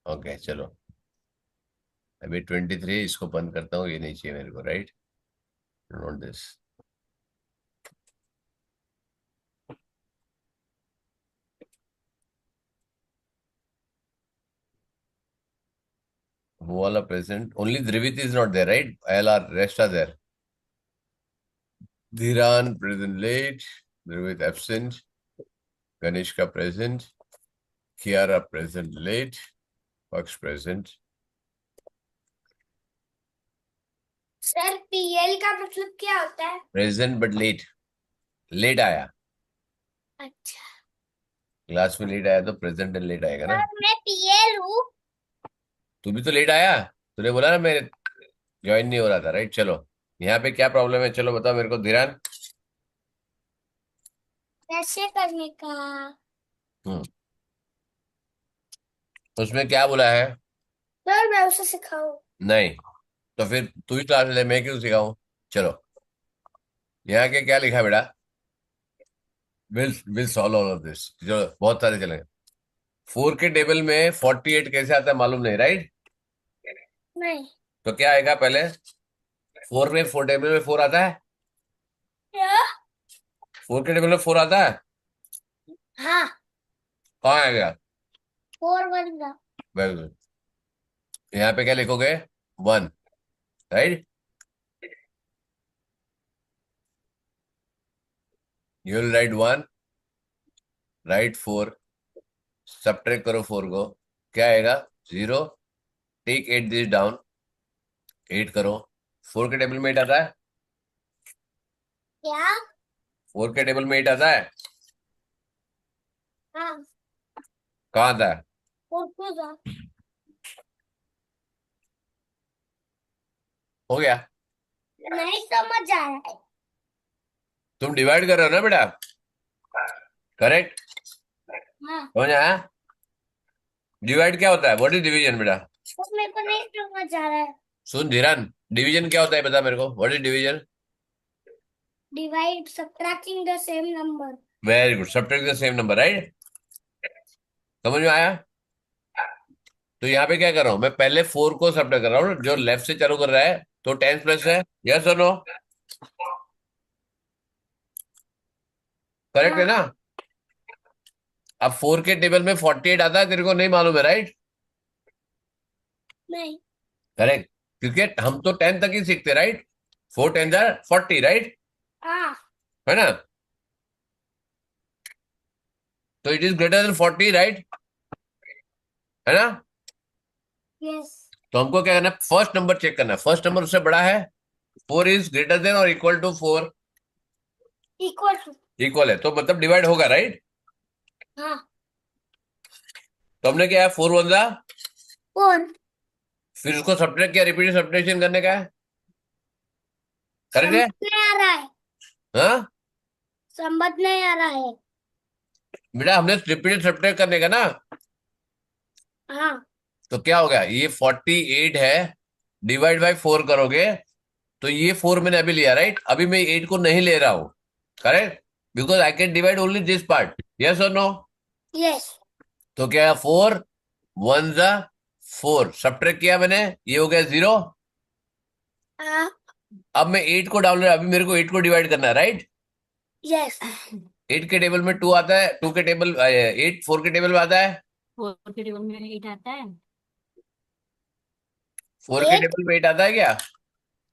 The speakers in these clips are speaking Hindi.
ओके चलो, अभी 23, इसको बंद करता हूँ, ये नहीं चाहिए मेरे को, राइट? Note this. वो वाला present, only Drivit is not there, right? All are rest are there. Dhiran present late, Drivit absent, Kanishka present, Kiara present late, Paksh present. Sir PL का मतलब क्या होता है? प्रेजेंट बट लेट, लेट आया। अच्छा क्लास में लेट आया तो प्रेजेंट एंड लेट आएगा ना। सर, मैं पीएल हूँ। तू भी तो लेट आया, तूने बोला ना मैं ज्वाइन नहीं हो रहा था, राइट? चलो, यहाँ पे क्या प्रॉब्लम है, चलो बताओ मेरे को धीरान। कैसे करने का? हम्म उसमें क्या बोला है? सर मैं उसे सिखाऊं? नहीं, तो फिर तू ही क्लास ले, मैं क्यों सिखाऊं? चलो, यहाँ के क्या लिखा है बेटा? Will will solve all of this. चलो, बहुत सारे चलेंगे। 4 के टेबल में 48 कैसे आता है मालूम नहीं, राइट? नहीं। तो क्या आएगा पहले? 4 में 4 टेबल में 4 आता है? क्या? 4 के टेबल में 4 आता है? हाँ। कहाँ आएगा? 4 बन। Very good. यहाँ पे क्या लिखोगे? 1, right? You will write 1, right 4, subtract करो 4 को, क्या आएगा? 0। टेक 8 दिस डाउन, 8 करो। 4 के टेबल में 8 आता है? क्या? 4 के टेबल में 8 आता है? हाँ। कहाँ आता है? 4 हो गया। नहीं समझ आ रहा है। तुम डिवाइड कर रहे हो ना बेटा, करेक्ट? हाँ। समझ आया? डिवाइड क्या होता है? व्हाट इज डिवीजन बेटा? तो मेरे को नहीं समझ आ रहा है। सुन धीरान, डिवीजन क्या होता है बता मेरे को, what is division? Divide subtracting the same number. Very good, subtract the same number, right? समझ में आया? तो यहाँ पे क्या कर रहा हूँ मैं, पहले 4 को सब्ट्रैक्ट कर रहा हूँ, जो लेफ्ट से चालू कर रहा है, तो 10 प्लस है, यस और नो? करेक्ट है हाँ। ना? अब 4 के टेबल में 48 आता है, तेरे को नहीं मालूम है, राइट? नहीं। करेक्ट, क्योंकि हम तो 10 तक ही सीखते, राइट? 4 10 जा 40, राइट? हाँ। है ना? तो it is greater then 40, right? है ना? यस। तो हमको क्या करना है, फर्स्ट नंबर चेक करना है, फर्स्ट नंबर उससे बड़ा है? 4 इज ग्रेटर देन और equal to 4? Equal to. Equal है, तो मतलब डिवाइड होगा, राइट? हाँ। तो हमने क्या है, 4 वन जा, 4। फिर उसको सब्ट्रैक्ट किया, रिपीटेड सब्ट्रैक्शन करने का है, करेक्ट समझ है? नहीं आ रहा है। हाँ समझ नहीं आ रहा है। बेटा, हमने रिपीटेड सब्ट्रैक्ट करने का ना। हाँ। तो क्या हो गया, ये 48 है, डिवाइड बाई 4 करोगे, तो ये 4 मैंने अभी लिया, राइट? अभी मैं 8 को नहीं ले रहा हूं, correct? Because I can divide only this part, yes और नो? यस। तो क्या है, 4 वन जा 4, सब्ट्रैक्ट किया मैंने, ये हो गया 0। हाँ। अब मैं 8 को डाउन, अभी मेरे को 8 को डिवाइड करना है, राइट? यस। 8 के टेबल में 2 आता है, 2 के टेबल 8 4 के टेबल में आता है? 4 के टेबल में 8 आता है। 4 के 8। टेबल में 8 आता है क्या?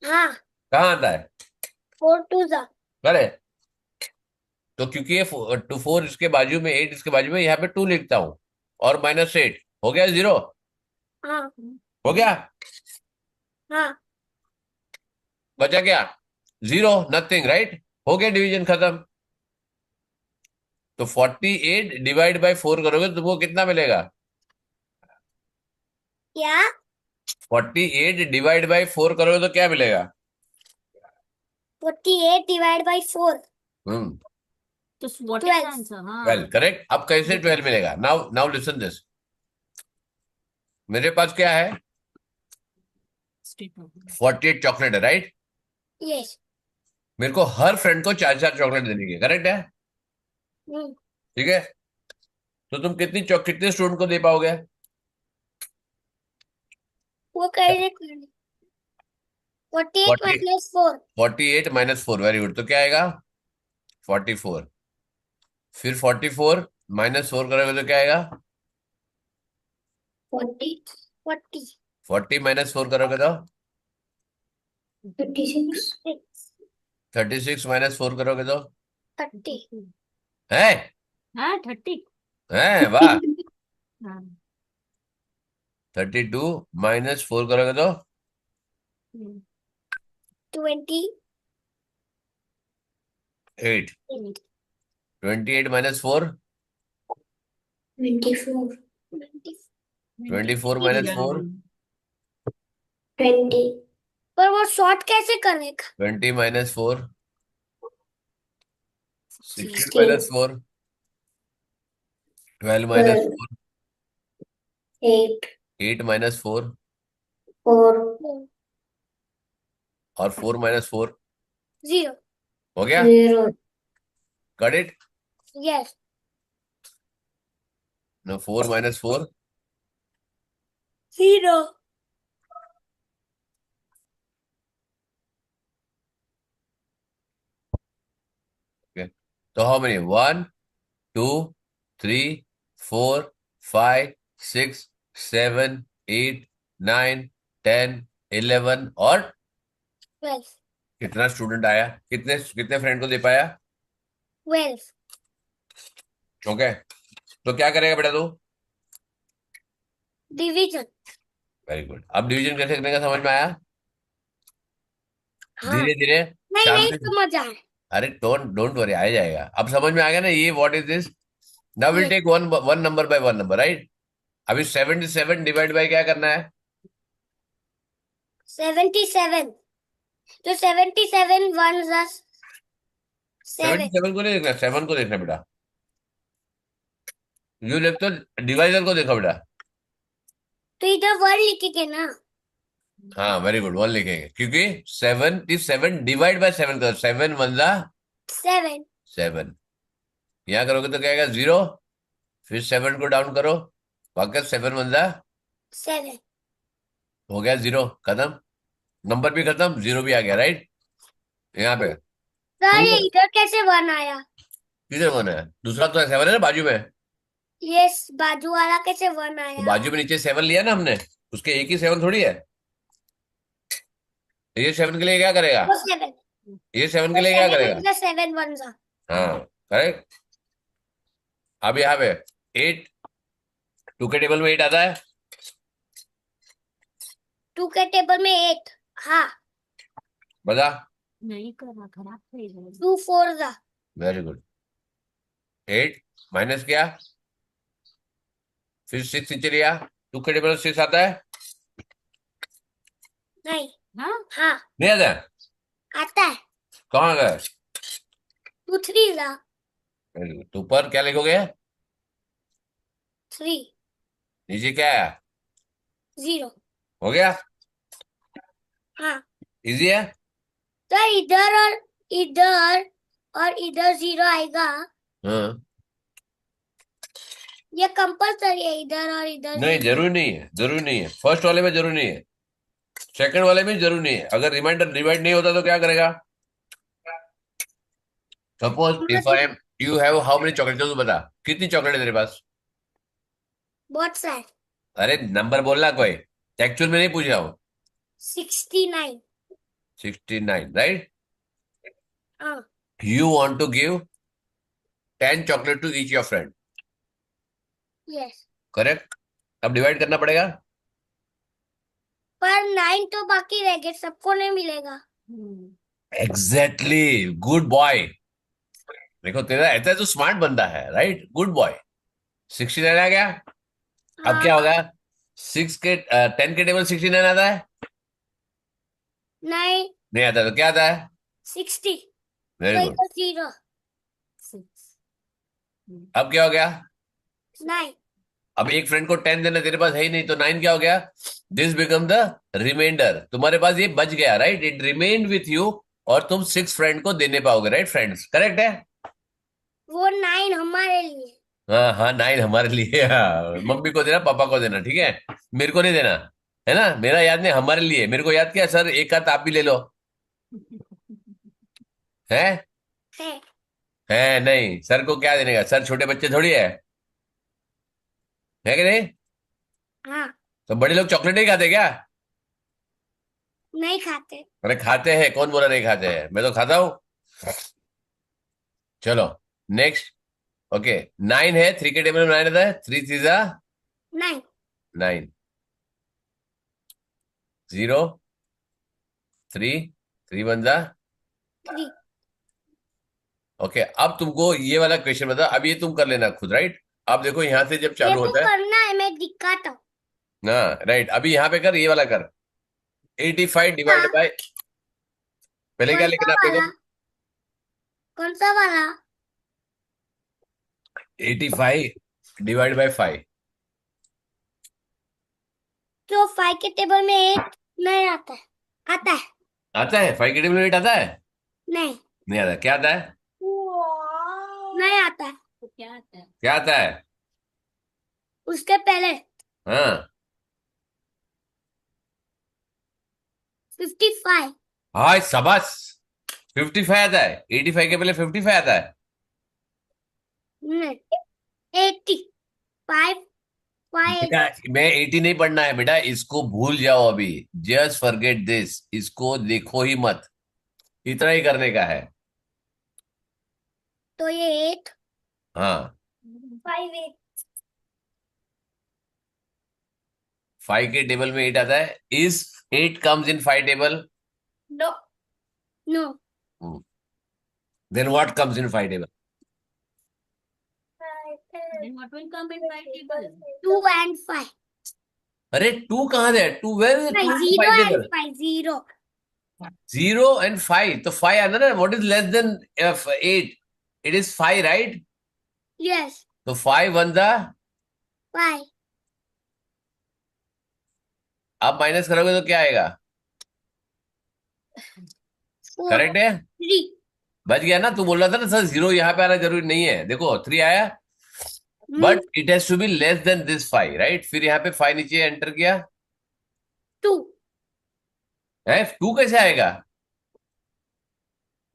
हाँ। कहाँ आता है? 4 जा। करेक्ट। तो क्योंकि ये 4 इसके बाजू में, 8 इसके बाजू में, यहाँ पे 2 लिखता हूं, और -8 हो गया 0। हाँ। हो गया, हाँ। बचा क्या? 0, नथिंग, राइट? हो गया, डिवीजन खत्म। तो 48 डिवाइड बाई 4 करोगे तो तुमको कितना मिलेगा? क्या? 48 डिवाइड बाई 4 करोगे तो क्या मिलेगा? 48 डिवाइड बाई 4। हम्म तो व्हाट इज द 12। आंसर? 12, हाँ। करेक्ट। अब कैसे 12 मिलेगा? नाउ नाउ लिसन दिस, मेरे पास क्या है, स्टेटमेंट। 48 चॉकलेट है, राइट? यस। मेरे को हर फ्रेंड को 4 4 चॉकलेट देने की, करेक्ट है? ठीक है, तो तुम कितने स्टूडेंट को दे पाओगे? वो कैसे करें? 48 माइनस 4। 48 -4, very good. तो क्या आएगा? 44। फिर 44 -4 करोगे तो क्या आएगा? 40 40 40 -4 करोगे तो 56 36 -4 करोगे तो 30 है? हाँ 30। है, वाह। हाँ 32 -4 करोगे तो 28 8। 28 -4 24 24 -4 20। पर वो शॉर्ट कैसे करेगा? 20 -4 16 16 -4 12 12 -4 8 8 -4 4 और 4 -4 0 हो गया? 0 गॉट इट? yes नो, 4 -4 0 तो हाउ मेनी? 1 2 3 4 5 6 7 8 9 10 11 और 12 कितना स्टूडेंट आया? कितने कितने फ्रेंड को दे पाया? 12 ओके, तो क्या करेगा बेटा तू? डिवीजन। Very good. अब डिवीजन कैसे करने का समझ में आया? हाँ धीरे धीरे नहीं नहीं शांति से। समझ आया। अरे डोंट डोंट वरी, आ जाएगा। अब समझ में आ गया ना ये what is this? Now will ये take one one number by one number, right? अभी 77 डिवाइड बाय क्या करना है? 77 तो 77 वन 7 77 को नहीं देखना, 7 को देखना बेटा। यू देख तो डिवाइजर को देखो बेटा। तो इधर वन लिखेंगे ना। हाँ वेरी गुड, 1 लिखेंगे क्योंकि 77 डिवाइड बाय 7 करो। 7 1 जा 7 7। यहाँ करोगे तो क्या आएगा? 0। फिर 7 को डाउन करो, वापस 7 1 जा 7 हो गया 0, खत्म। नंबर भी खत्म, 0 भी आ गया, राइट? यहाँ पे सर ये तो इधर कैसे वन आया? किधर 1 है? दूसरा तो 7 है ना बाजू में। यस बाजू वाला कैसे वन तो आया? बाजू में नीचे 7 लिया ना हमने, उसके एक ही 7 थोड़ी है। तो ये 7 के लिए क्या करेगा? वो 7 ये 7 के तो लिए क्या 7 करेगा? मतलब 7 वन जा। हाँ करेक्ट। अब यहाँ पे 8, 2 के टेबल में 8 आता है। 2 के टेबल में 8। हाँ बता। नहीं करा, खराब થઈ ગયું 2 4 जा। Very good. 8 माइनस किया, फिर 6 नीचे लिया। 2 के टेबल में 6 आता है? नहीं हाँ हाँ नहीं आता है? आता है। कहाँ गया? 2 3 जा वेरी गुड। तो ऊपर क्या लिखोगे? 3 नीचे क्या आया? 0। हो गया? हाँ इजी है। तो इधर और इधर 0 आएगा। हाँ, ये कंपलसरी है इधर और इधर नहीं 0। जरूरी नहीं है, जरूरी नहीं है। फर्स्ट वाले में जरूरी नहीं है, सेकंड वाले में जरूरी नहीं है। अगर रिमाइंडर डिवाइड नहीं होता तो क्या करेगा? Suppose if I am, you have how many chocolate? तो बता कितनी चॉकलेट है तेरे पास? बहुत सारे। अरे नंबर बोलना कोई, एक्चुअल में नहीं पूछ रहा हूँ। 69। 69, राइट? हाँ you want to give 10 chocolate to each your friend, yes correct? अब डिवाइड करना पड़ेगा। पर 9 तो बाकी रह गए, सबको नहीं मिलेगा। Exactly, good boy. देखो तेरा ऐसा तो स्मार्ट बंदा है, राइट? Good boy. 69 आ गया। अब हाँ क्या होगा? 10 के टेबल 69 आता है? नहीं नहीं आता तो क्या आता है? 60 वेरी तो गुड। इधर 0 6 अब क्या हो गया? 9। अब एक फ्रेंड को 10 देना, तेरे पास है ही नहीं, तो 9 क्या हो गया? This become the reminder. तुम्हारे पास ये बच गया, right? It remained with you, और तुम 6 फ्रेंड को देने पाओगे, राइट फ्रेंड्स? करेक्ट है? वो 9 हमारे लिए। हाँ हाँ, 9 हमारे लिए। हाँ, मम्मी को देना, पापा को देना, ठीक है? मेरे को नहीं देना। है ना, मेरा याद नहीं, हमारे लिए, मेरे को याद किया सर, एक हाथ आप भी ले लो। है है। है नहीं, सर को क्या देने का, सर छोटे बच्चे थोड़ी है कि नहीं? हाँ। तो बड़े लोग चॉकलेट नहीं खाते क्या? नहीं खाते। अरे खाते हैं, कौन बोला नहीं खाते हैं, मैं तो खाता हूं। चलो नेक्स्ट। ओके, 9 है, 3 के टेबल में 9 आता है, 3 3 नहीं। 9, 0 3, 3 1 थ्री। ओके, अब तुमको ये वाला क्वेश्चन बता, अब ये तुम कर लेना खुद, राइट? अब देखो यहां से जब ये चालू तो होता है करना है, मैं दिखाता हूँ। ना, राइट, अभी यहां पे कर, ये वाला कर, 85 डिवाइडेड हाँ। बाय, पहले क्या कौन सा लिखना अपने वाला? को? कौन सा वाला? 85 डिवाइड बाय 5। जो 5 के टेबल में 8 नहीं आता है। आता है। आता है 5 के टेबल में 8 आता है? नहीं। नहीं आता, क्या आता है? नहीं आता है। तो क्या आता है? क्या आता है? उसके पहले हाँ 55। हाँ शाबाश, 55 आता है, 85 के पहले 55 आता है। नहीं। 85। 5। बेटा मैं 80 नहीं पढ़ना है बेटा, इसको भूल जाओ अभी, जस्ट फॉरगेट दिस, इसको देखो ही मत, इतना ही करने का है। तो ये 8। हाँ 5 8। 5 के टेबल में 8 आता है, is 8 comes in 5 table? No. No. Then what comes in 5 table? Then what will come in 5 table? 2 and 5। अरे 2 कहाँ है, 2 where is 2 in 0 5 and table? 5। 0। 0 and 5, तो 5 आना ना, what is less than 8? It is 5, right? Yes. तो 5 1 दा, 5। आप माइनस करोगे तो क्या आएगा? 4। करेक्ट है, 3। बच गया ना? तू बोल रहा था ना सर 0 यहाँ पे आना जरूरी नहीं है, देखो 3 आया, but it has to be less than this 5, right? फिर यहाँ पे 5 नीचे एंटर किया 2। है, 2 कैसे आएगा?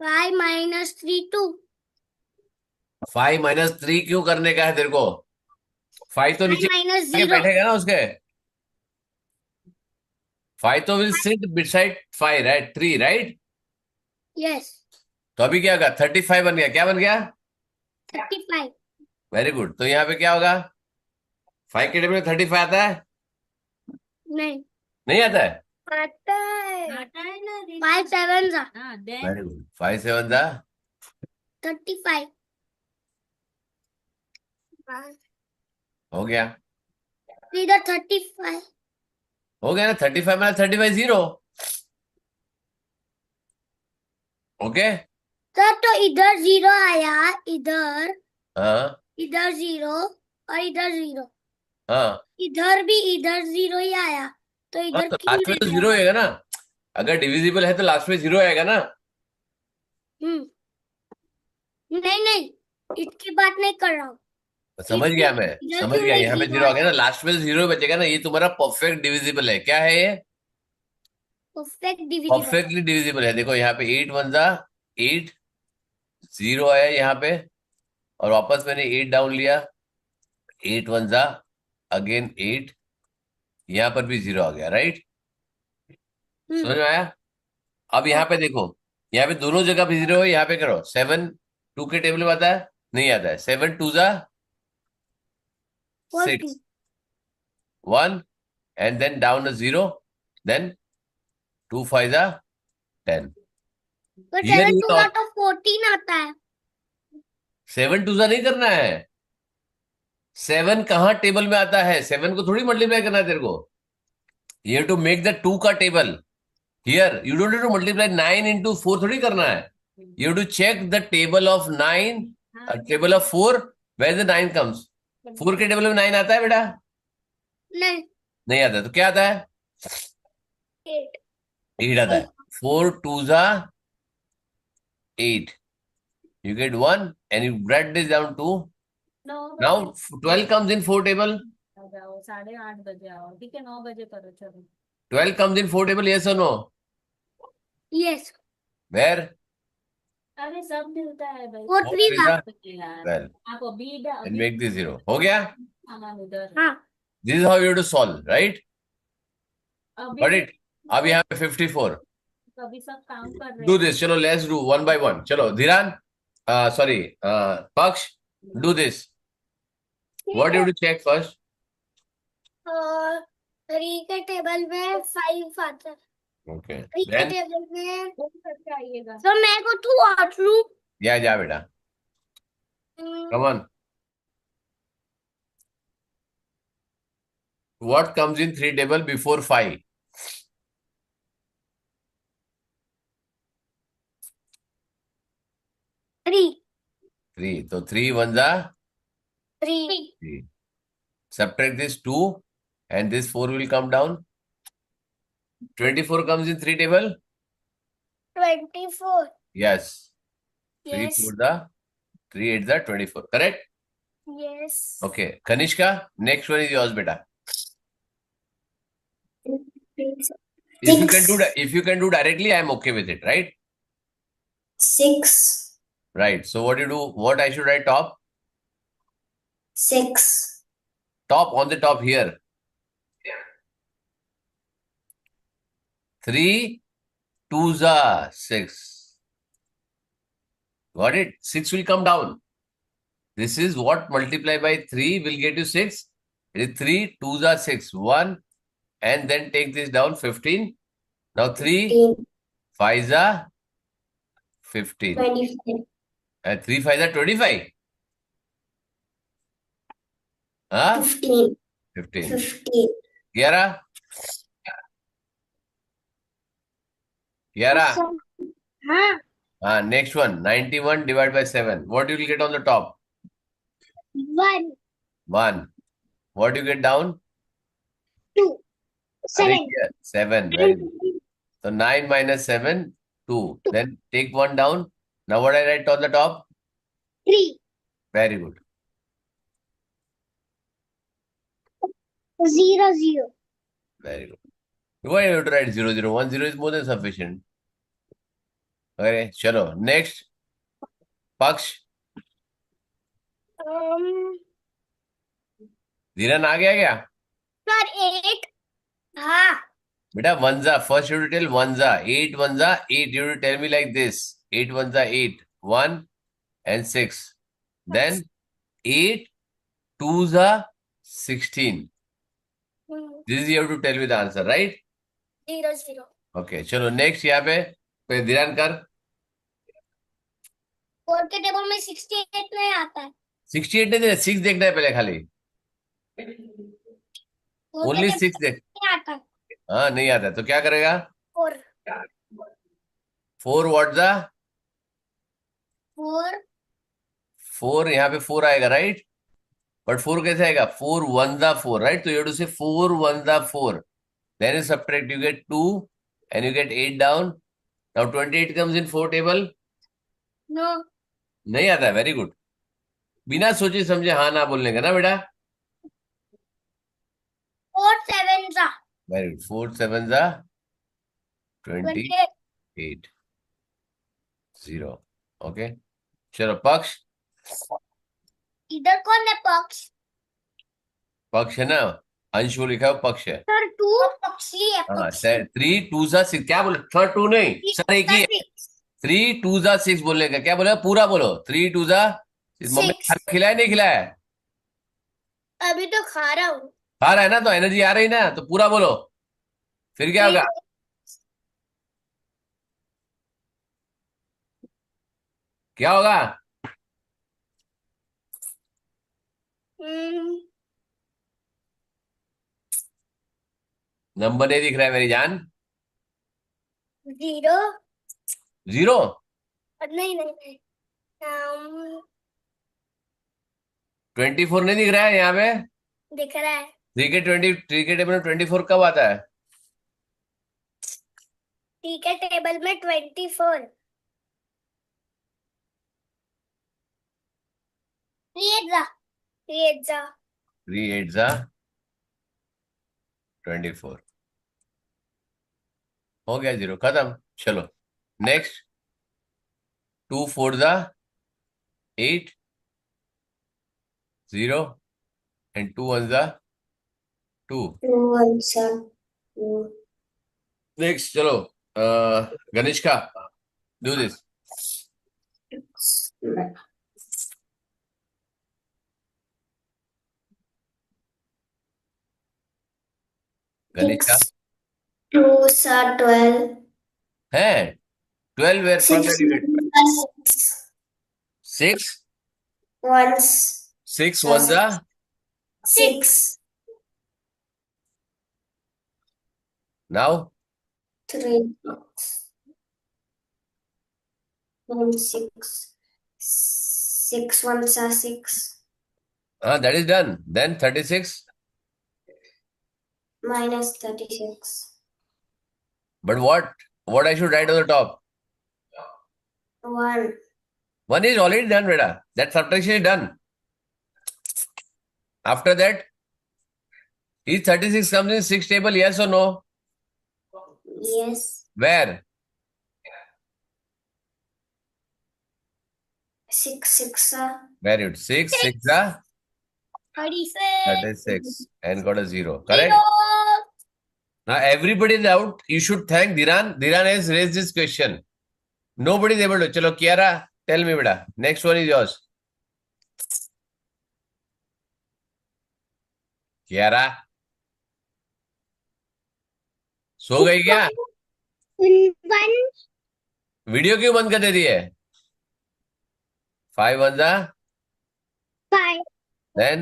5 minus 3 2। 5 माइनस 3 क्यों करने का है तेरे को? 5 तो 5 नीचे minus आके 0। बैठेगा ना उसके, 5 तो will sit beside 5, right? 3, right? Yes. तो अभी क्या होगा, 35 बन गया, क्या बन गया? 35। वेरी गुड, तो यहाँ पे क्या होगा? 5 के टेबल में 35 आता है? नहीं नहीं आता है? आता है। आता है ना, 5 7 जा हाँ, then वेरी गुड, 5 7 दा 35। हो गया, इधर 35। हो गया ना, 35 में 35 0। ओके, सर तो इधर 0 आया। इधर हाँ इधर 0 और इधर 0। हाँ इधर 0 ही आया। तो हाँ, इधर तो क्यों लास्ट में तो नहीं 0 आया? आएगा ना, अगर डिविजिबल है तो लास्ट में 0 आएगा ना। हम्म। नहीं नहीं, इसकी बात नहीं कर रहा हूँ। समझ गया, मैं इधर समझ क्यों गया, नहीं यहाँ पे 0 0 आ गया ना, आया? लास्ट में तो 0 बचेगा ना, ये तुम्हारा परफेक्ट डिविजिबल है, क्या है ये? Perfect divisible. परफेक्टली डिविजिबल है, देखो यहाँ पे 8 1 जा 8, 0 आया यहाँ पे, और वापस मैंने 8 डाउन लिया, 8 1 जा अगेन 8, यहाँ पर भी 0 आ गया, राइट? समझ में आया? अब यहाँ पे देखो, यहाँ पे दोनों जगह पे 0 है, यहाँ पे करो 7, 2 के टेबल में आता है? नहीं आता है, 7 2 जा 6 1, and then down a 0, then 2 5 जा 10। तो Here 7 you 2 know, ना तो 14 आता है। 7 2 जा नहीं करना है, 7 कहाँ टेबल में आता है, 7 को थोड़ी मल्टीप्लाई करना है तेरे को, you have to make the 2 का table. Here you don't have to multiply 9 into 4 थोड़ी करना है, you have to check the table of 9, table of 4, where the 9 comes। 4 के टेबल में 9 आता है बेटा? नहीं। नहीं आता है, तो क्या आता है? 8। 8 आता है, 4 2 जा 8, you get 1 and you write this down to, 9 now 12 comes in 4 table। आ जाओ, 8:30 बजे आओ, ठीक है, 9 बजे करो, चलो। 12 comes in 4 table, yes or no? Yes. Where? अरे सब मिलता है भाई 4 4 3 3 का. यार 12 आप अभी and make this 0. हो गया? उधर हाँ. This is how you have to solve, right? अभी Got it? अब यहाँ पे 54. अभी सब काम कर रहे Do हैं this. चलो, let's do one by one. चलो, Dhiran. Sorry. Paksh, do this. What do you have to check first? 3 के टेबल में 5 आता है. Okay. 3 के Then, टेबल में फोन करके आइएगा तो मैं को तू और लूं. yeah, जा बेटा. Come on. What comes in 3 table before 5? 3 3. So 3 ones are 3 3. Subtract this 2 and this 4 will come down. 24 comes in 3 table? 24. Yes. 3 Yes. 4 the 3 8 the 24. Correct? Yes. Okay. Kanishka, next one is yours, beta. If you can do directly, I am okay with it, right? 6, Right. So what do you do? What I should write top? 6, Top on the top here. 3 2s are 6. Got it? 6 will come down. This is what multiply by 3 will get you 6. It is 3 2s are 6. 1 and then take this down 15. Now 3 15, 5s are 15. 25, And 3 5s are 25. Huh? 15, 15. 15, Kiara? Kiara? हाँ. Next one. 91 divided by 7. What you will get on the top? 1 1. What you get down? 2 7. 7. Very good. So 9 minus 7, 2. Then take 1 down. Now what I write on the top? 3 Very good. 0 0. Very good. Why you have to write 0 0? 1 0 is more than sufficient. Okay, chalo. Next. Paksh. Dhiran आ गया क्या? Sir 8. हाँ. Beta, ones first you have to tell ones 8 ones 8. You have to tell me like this. 8 ones 8. 1 and 6. Then 8 twos are 16. This you have to tell me the answer, right? 0 0. Okay, चलो next यहाँ पे फिर ध्यान कर. 4 के टेबल में 68 नहीं आता है. 68 नहीं देना, 6 देखना है पहले खाली. 4 के Only टेबल 6 देख. नहीं आता है. हाँ नहीं आता तो क्या करेगा? 4 4 what the? 4 4 यहाँ पे 4 आएगा, right? But 4 कैसे आएगा? 4 1 the 4, right? तो you have to say 4 1 the 4. Then you subtract, you get 2 and you get 8 down. Now 28 comes in 4 table. no. नहीं आता है. Very good. बिना सोचे समझे हाँ ना बोलने का ना बेटा. 4 7 जा. Very good. 4 7 are 28. 0. ओके, चलो पक्ष. इधर कौन है पक्ष? पक्ष है ना, अंश को लिखा है पक्ष है. सर 2 पक्षी है. हाँ, पक्षी. 3 2s are 6. क्या बोले? थर्ड 2 नहीं सर, एक ही है. 3 2s are 6 बोलने का. क्या बोले? पूरा बोलो. 3 2s are 6. Mummy Six. खाना खिलाया नहीं खिलाया? अभी तो खा रहा हूँ. खा रहा है ना, तो एनर्जी आ रही ना, तो पूरा बोलो. फिर क्या होगा? क्या होगा? नंबर नहीं दिख रहा है मेरी जान. 0 0. नहीं नहीं नहीं. 24 नहीं दिख रहा है यहाँ पे. दिख रहा है. 3 के टेबल में 24 कब आता है? ठीक है टेबल में 24. 3 जा. 3 जा. 3 8s are 24. हो गया 0, खत्म। चलो नेक्स्ट। 2 4 दा 8, 0 and 2 1 दा 2। 2 ones are 2. नेक्स्ट चलो, गणेश का डू दिस। गणेश का 6 2s are 12. है 12, where from 6 that you get 6 ones 6 are 1 दा 6. now 3 and 6. 6 ones are 6. that is done. Then 36, Minus 36. but what I should write on the top? 1. 1 is already done, beta. That subtraction is done. After that, is 36 comes in 6 table, yes or no? Yes. Where? 6 6 are Where it 6 6 are 36. 36 and got a 0. Correct? Now everybody is out. You should thank Dhiran. Dhiran has raised this question. Nobody is able to. Chalo, Kiara, tell me, beta. Next one is yours. Kiara, सो गई क्या? 1 वीडियो क्यों बंद कर दे रही है? 5 1 जा 5 then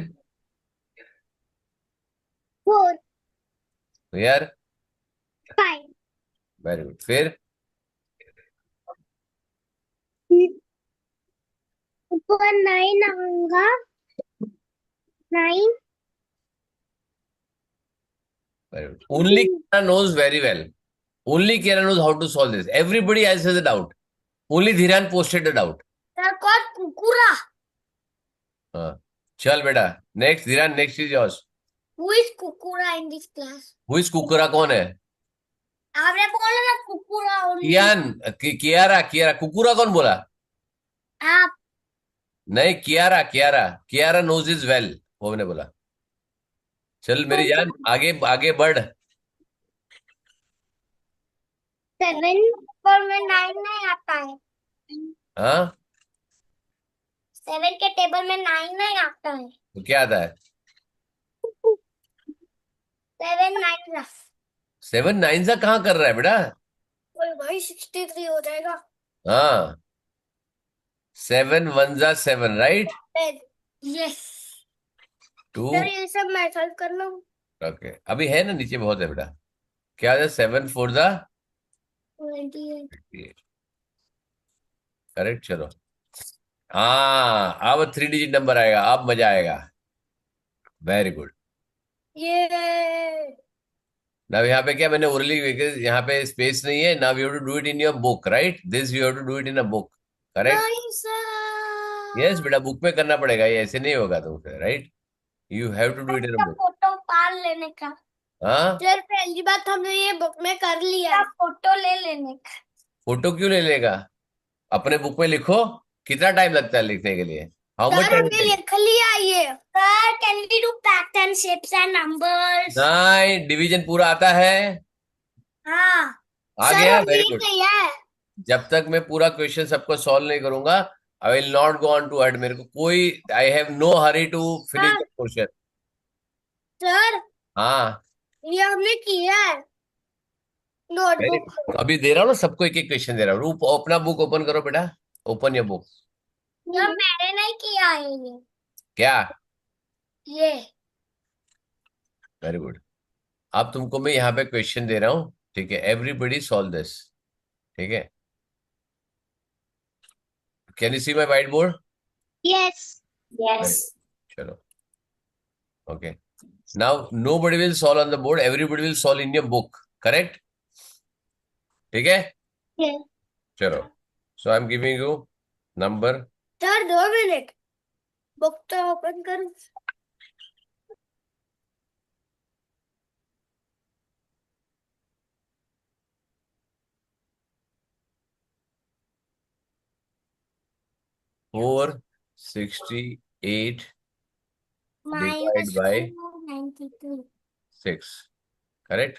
4 here 5. very good. फिर ऊपर 9 आऊंगा 9. very good. Only Kiara knows very well. Only Kiara knows how to solve this. Everybody else has a doubt. Only Dhiran posted a doubt. कौन कुकुरा? हाँ चल बेटा next Dhiran next is yours. Who is Kukura in this class? Who is Kukura कौन है? आपने बोला ना कुकुरा only. कियान कियारा कियारा कुकुरा कौन बोला? आप नहीं Kiara Kiara Kiara knows is well वो मैंने बोला। चल मेरी जान आगे आगे बढ़। 7 पर में 9 नहीं आता है। हाँ 7 के टेबल में 9 नहीं आता है। तो क्या आता है? 7 9 7 9 सा कहाँ कर रहा है बेटा? ओए भाई 63 हो जाएगा। हाँ 7 1 जा 7 राइट। यस 2 सर ये सब मैं सॉल्व कर लूं। ओके अभी है ना नीचे बहुत है बेटा। क्या है 7 4 जा 28 करेक्ट। चलो हाँ अब 3 डिजिट नंबर आएगा अब मजा आएगा। Very good. ये नाउ यहाँ पे क्या मैंने ओरली यहाँ पे स्पेस नहीं है। Now you have to do it in your book right. This you have to do it in a book correct. नहीं सर यस बेटा बुक में करना पड़ेगा ये ऐसे नहीं होगा तुमसे right. You have to do it in a book. Photo पाल लेने का। हाँ सर पहली बात हमने ये बुक में कर लिया फोटो ले लेने का। फोटो क्यों ले लेगा? अपने बुक में लिखो। कितना टाइम लगता है लिखने के लिए? How much sir time? हमने लिख लिया ये। Sir can we do pattern shapes and numbers? नहीं डिवीजन पूरा आता है। हाँ आ सर गया हमने वेरी ये गुड। किया है। जब तक मैं पूरा क्वेश्चन सबको सॉल्व नहीं करूंगा I will not go on to add. मेरे को कोई I have no hurry to finish the question. Sir हाँ ये हमने किया है वेरी नोटबुक। अभी दे रहा हूँ ना सबको एक एक क्वेश्चन दे रहा हूँ। अपना बुक ओपन करो बेटा। Open your book. सर मैंने नहीं किया है ये। क्या? ये वेरी गुड। अब तुमको मैं यहाँ पे क्वेश्चन दे रहा हूँ ठीक है। एवरीबडी सॉल्व दिस ठीक है। Can you see my white board? Yes yes चलो okay now nobody will solve on the board everybody will solve in your book correct. ठीक है चलो so I am giving you number. Sir 2 minute book तो ओपन करूं। 468 माइनस डिवाइड बाय 492 6, करेक्ट?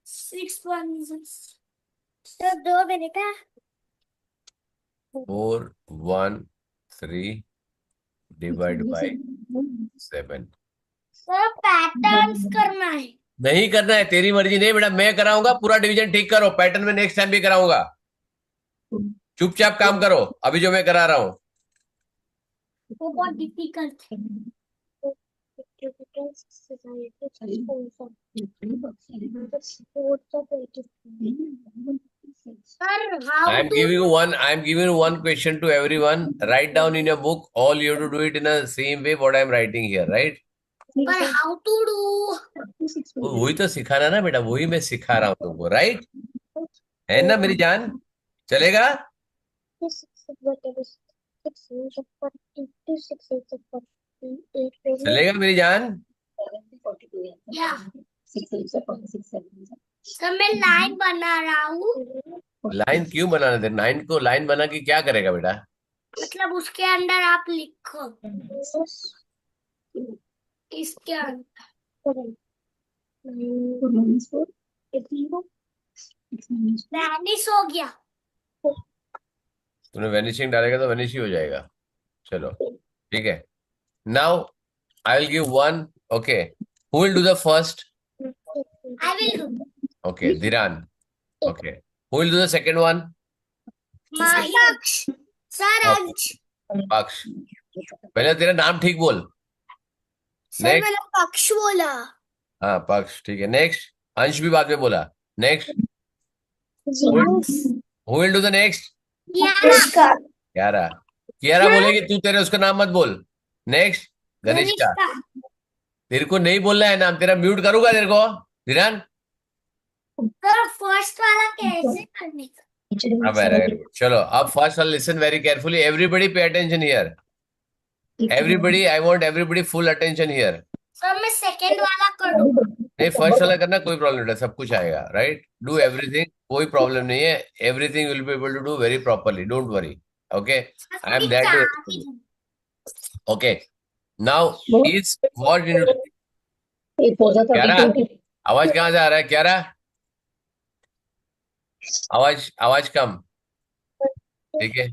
6 1 तो 2 बेटा 413 डिवाइड बाय 7। सर पैटर्न्स करना है। नहीं करना है, तेरी मर्जी नहीं बेटा, मैं कराऊंगा। पूरा डिवीजन ठीक करो, पैटर्न में नेक्स्ट टाइम भी कराऊंगा। चुपचाप काम करो अभी जो मैं करा रहा हूं। वो बहुत डिफिकल्ट है। Sir how to I am giving you one question to everyone. Write down in your book. All you have to do it in the same way what I am writing here, right? पर हाउ टू डू वही तो सिखाना ना बेटा, वही मैं सिखा रहा हूँ तुमको, राइट? है ना मेरी जान? चलेगा? चलेगा मेरी जान? या सर मैं लाइन बना रहा हूँ। लाइन क्यों बनाना दे? लाइन को लाइन बना के क्या करेगा बेटा? मतलब उसके अंदर आप लिखो इसके अंदर वैनिश हो गया। तूने वेनिशिंग डालेगा तो वेनिश ही हो जाएगा। चलो ठीक है। Now I will give one. Okay, who will do the first? I will do okay, Dhiran. Okay, who will do the second one? Mahiksh sir okay, Ansh Paksh. पहले तेरा नाम ठीक बोल। Sir next. मैंने पक्ष बोला। हाँ पक्ष, ठीक है। नेक्स्ट, अंश भी बाद में बोला। नेक्स्ट, अंश who will do the next? Kiara Kiara. Kiara बोलेगी, तू तेरे उसका नाम मत बोल। नेक्स्ट, गनिष्का। गनिष्का तेरे को नहीं बोलना है नाम, तेरा म्यूट करूंगा तेरे को। धीरान। सर फर्स्ट वाला कैसे करने का? Very good. चलो अब फर्स्ट वाला listen very carefully, everybody pay attention here. Everybody, I want everybody full attention here. Sir मैं सेकंड वाला करूँ? नहीं, फर्स्ट वाला करना, कोई प्रॉब्लम नहीं, सब कुछ आएगा, राइट? डू एवरीथिंग, कोई प्रॉब्लम नहीं है। Everything will be able to do very properly, don't worry. Okay, I am there too. Okay, now is what you. Kiara, आवाज कहाँ से आ रहा है क्यारा? आवाज आवाज कम, ठीक है।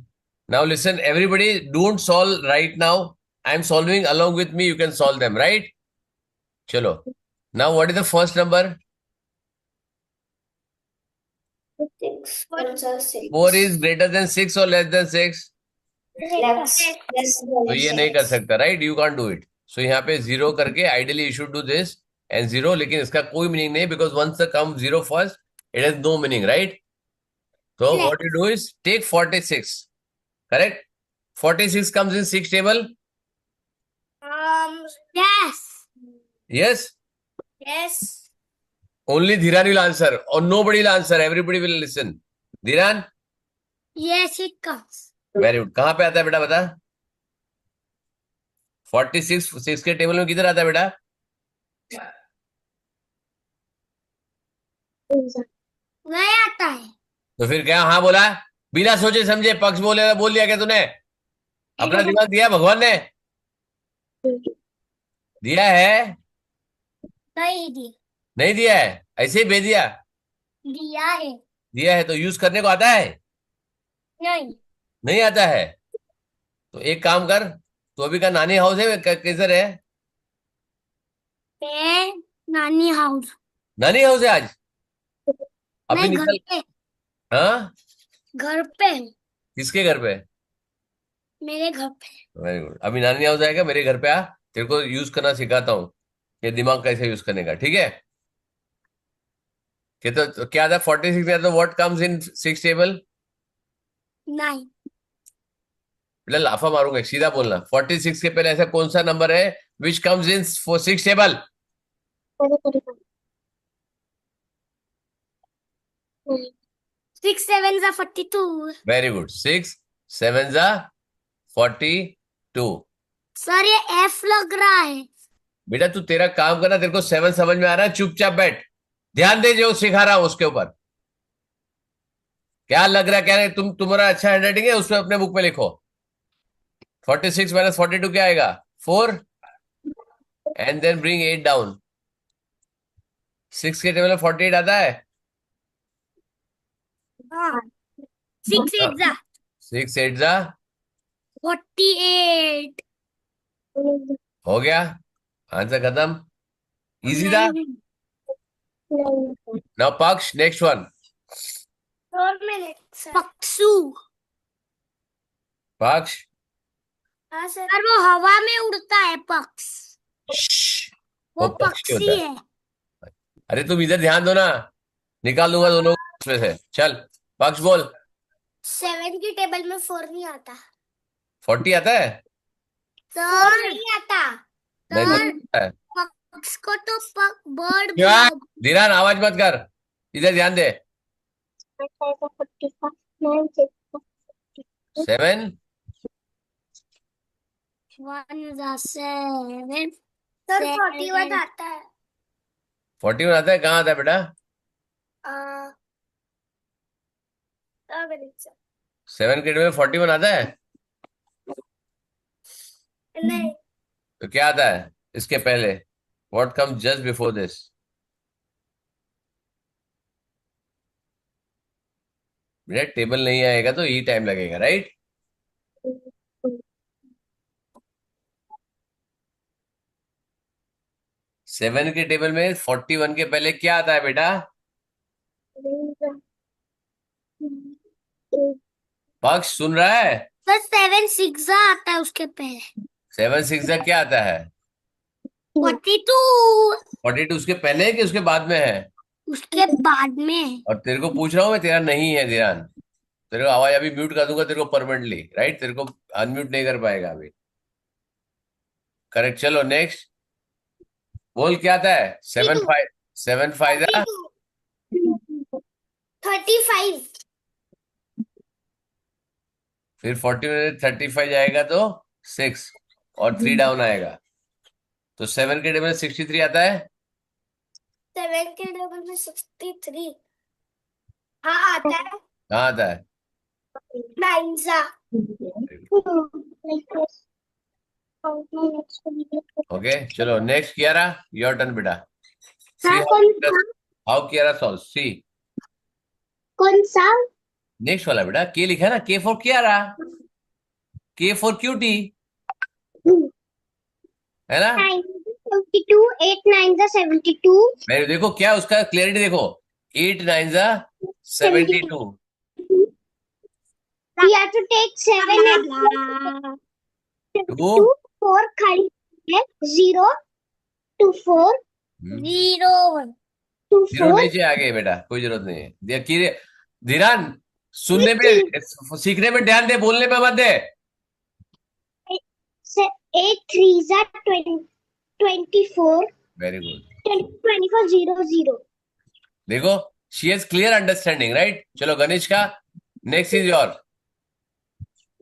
Now listen everybody, don't solve right now. I am solving along with me, you can solve them, right? चलो, now what is the first number? 4 is greater than 6 or less than 6? तो ये नहीं कर सकता, right? You can't do it. So यहाँ पे जीरो करके ideally you should do this and zero, लेकिन इसका कोई मीनिंग नहीं, because once the come zero first it has no meaning, right? तो what you do is take 46, correct? 46 comes in 6 table. Yes. Yes, Yes. only Dhiran will answer or nobody will answer, everybody will listen. Dhiran, Yes, it comes. Very good. कहाँ पे आता है बेटा, बता? 46 6 के टेबल में किधर आता है बेटा? वही आता है। तो फिर क्या हाँ बोला? बिना सोचे समझे पक्ष बोले, बोल दिया क्या तूने? अपना दिमाग दिया भगवान ने? दिया है? नहीं दिया। नहीं दिया है, ऐसे ही भेज दिया? दिया है। दिया है तो यूज करने को आता है? नहीं। नहीं आता है? तो एक काम कर, तो अभी का नानी हाउस है किधर है? मैं नानी हाउस। नानी हाउस है आज? अभी मैं घर निकल। पे। हाँ, घर पे। किसके घर पे? मेरे घर पे। Very good. अभी नानी हाउस आएगा, मेरे घर पे आ, तेरे को यूज करना सिखाता हूँ, ये दिमाग कैसे यूज करने का, ठीक है? कि तो क्या था 46 में? तो व्हाट कम्स इन 6 टेबल? नहीं। बेटा लाफा मारूंगा, सीधा बोलना। 46 के पहले ऐसा कौन सा नंबर है which comes in 6 table? 6 7s are 42। Very good, 6 7 42। Sir ये F लग रहा है। बेटा तू तेरा काम करना, तेरे को 7 समझ में आ रहा है, चुपचाप बैठ, ध्यान दे जो सिखा रहा हूं उसके ऊपर। क्या लग रहा है, क्या नहीं? तुम्हारा अच्छा हैंडराइटिंग है, उसमें अपने बुक में लिखो। 46 माइनस 42 क्या आएगा? 4, एंड देन ब्रिंग 8 डाउन। 6 के टेबल में 48 आता है। हाँ, 6 8 जा 6 8 जा 48। हो गया, आंसर खत्म। इजी था। नहीं, नाउ पक्ष, नेक्स्ट वन। 4 मिनट पक्षु। पक्ष। हाँ सर, वो हवा में उड़ता है पक्ष। श्श्श, वो वो पक्षी पक्षी होता है। है। अरे तुम इधर ध्यान दो ना, निकाल दूंगा दोनों उसमें से। चल, पक्ष बोल। 7 की टेबल में 4 नहीं आता 40 आता है? सर, नहीं आता नहीं तो सर। आता है। पक्ष को तो बर्ड क्या? बोला। धीरान, आवाज मत कर, इधर ध्यान दे। 7। 1 जा 7 सर, 41 आता है। 41 आता है? कहाँ आता है बेटा? 7 के में 41 आता है? नहीं, तो क्या आता है इसके पहले? What comes just before this? बेटा टेबल नहीं आएगा तो ये टाइम लगेगा, राइट? 7 के टेबल में 41 के पहले क्या आता है बेटा? पक्ष सुन रहा है? सर 7 6 जा आता है उसके पहले। 7 6 क्या आता है? 42 42 उसके पहले है कि उसके बाद में है? उसके बाद में। और तेरे को पूछ रहा हूँ मैं, तेरा नहीं है ध्यान। तेरे को आवाज अभी म्यूट कर दूंगा तेरे को परमानेंटली, राइट? तेरे को अनम्यूट नहीं कर पाएगा अभी। करेक्ट, चलो नेक्स्ट। बोल क्या आता है? 7 5 7 5 35 फिर 40 में 35 जाएगा तो 6, और 3 डाउन आएगा। तो 7 के टेबल में 63 आता है? 7 के टेबल में 63। हाँ, आता है। कहाँ आता है? 9 जा। ओके, चलो नेक्स्ट कियारा, योर टर्न बेटा। सी हाँ, कौन सा? हाउ कियारा सॉल्व, सी। कौन सा? नेक्स्ट वाला बेटा, के लिखा है ना, के फॉर कियारा, के फॉर क्यूटी, है ना? 72 8 9 जा 72। मैं देखो क्या उसका क्लियरिटी देखो। 8 9 जा 72। We have to take 7 and 2 2 4 खाली है। 0 2 4 0 2 जीरो 4 नहीं चाहिए आगे बेटा, कोई जरूरत नहीं है। धीरान, सुनने पे, सीखने में ध्यान दे, बोलने पे मत दे। 8 3 जा 24 वेरी गुड। 24 0 0। देखो, she has clear understanding, right? चलो गणेश का, नेक्स्ट इज योर।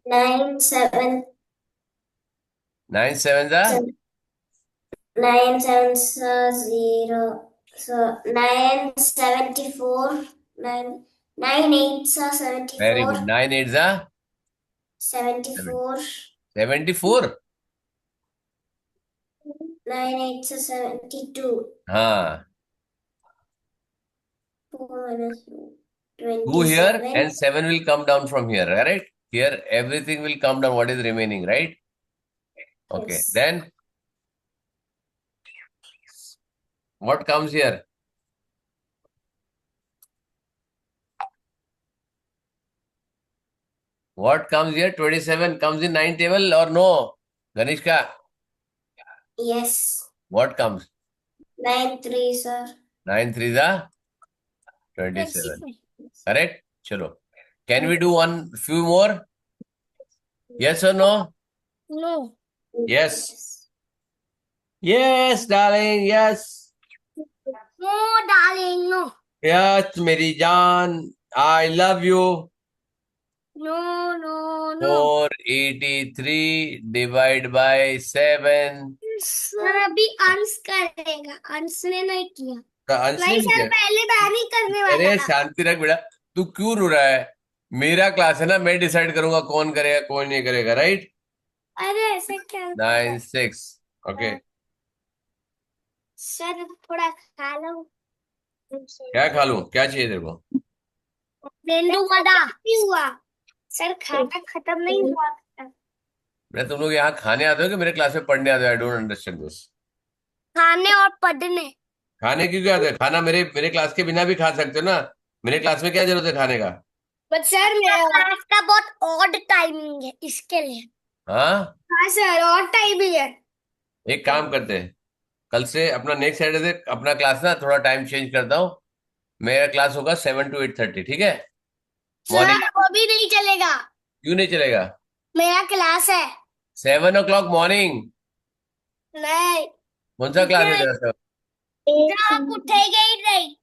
9 7 9 7 जा 9 7 0 so 9 74 9 9 8 वेरी 74 गुड। 9 8 जा 74 74। 9 8 72 हाँ, 4 minus 2 here 27 and 7 will come down from here, right? Here everything will come down, what is remaining, right? Okay, yes then what comes here? What comes here? 27 comes in 9 table or no? Ganishka, yes what comes? 9 3 sir 9 3 the 27. Correct? Chalo. Can we do one few more? Yes or no? no Yes. Yes, darling. Yes. no darling no Yes, मेरी जान. I love you. no no no 483 divide by 7. Sir अभी अंश करेगा अंश ने नहीं किया का अंश नहीं नहीं सर किया? पहले मैं नहीं करने वाला अरे था शांति रख बेटा, तू क्यों रो रहा है? मेरा क्लास है ना, मैं डिसाइड करूंगा कौन करेगा कौन नहीं करेगा, राइट? अरे ऐसे क्या होता है? 9 6, ओके। सर थोड़ा खा लो। क्या खा लूं, क्या चाहिए तेरे को? मेंदू वड़ा हुआ। सर खाना खत्म नहीं हुआ। मैं, तुम लोग यहाँ खाने आते हो कि मेरे क्लास में पढ़ने आते हो? I don't understand this. खाने और पढ़ने। खाने क्यों क्या आते हो? खाना मेरे मेरे क्लास के बिना भी खा सकते हो ना। मेरे क्लास में क्या जरूरत है खाने का? बट सर मेरा क्लास का बहुत ऑड टाइमिंग है इसके लिए। हाँ, हाँ सर, ऑड टाइमिंग है। एक काम करते हैं, कल से अपना नेक्स्ट सैटरडे से अपना क्लास ना थोड़ा टाइम चेंज करता हूँ। मेरा क्लास होगा 7 to 8:30, ठीक है? मॉर्निंग। सर वो भी नहीं चलेगा। क्यों नहीं चलेगा? मेरा क्लास है। 7 o'clock मॉर्निंग। नहीं। कौन सा क्लास है नहीं, तेरा सर? सर आप उठेंगे ही नहीं।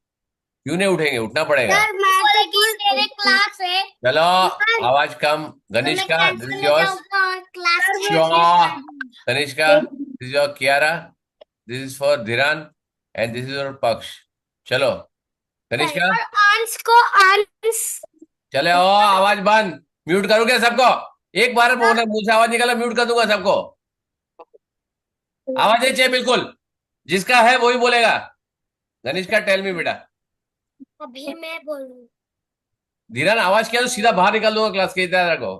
क्यों नहीं उठेंगे, उठना पड़ेगा। सर मैं तो मेरे क्लास है। चलो, सर आवाज कम। तो मैं गनिष्का, दिस कैंसिल इज ले योर्स। जाऊंगा और class sure. Tanishka, this is your Kiara. This is for Dhiran. And this is your Paksh. चलो। तनिष्का, और अंश को अंश। चले ओ, आवाज बंद। म्यूट करूँ क्या सबको? एक बार मुंह से आवाज निकाला, म्यूट कर दूंगा सबको। आवाज नहीं चाहिए बिल्कुल। जिसका है वही बोलेगा। तनिष्का, टेल मी बेटा। अभी मैं बोलूँ। धीरान, आवाज किया तो सीधा बाहर निकाल दूंगा क्लास के, इधर रखो।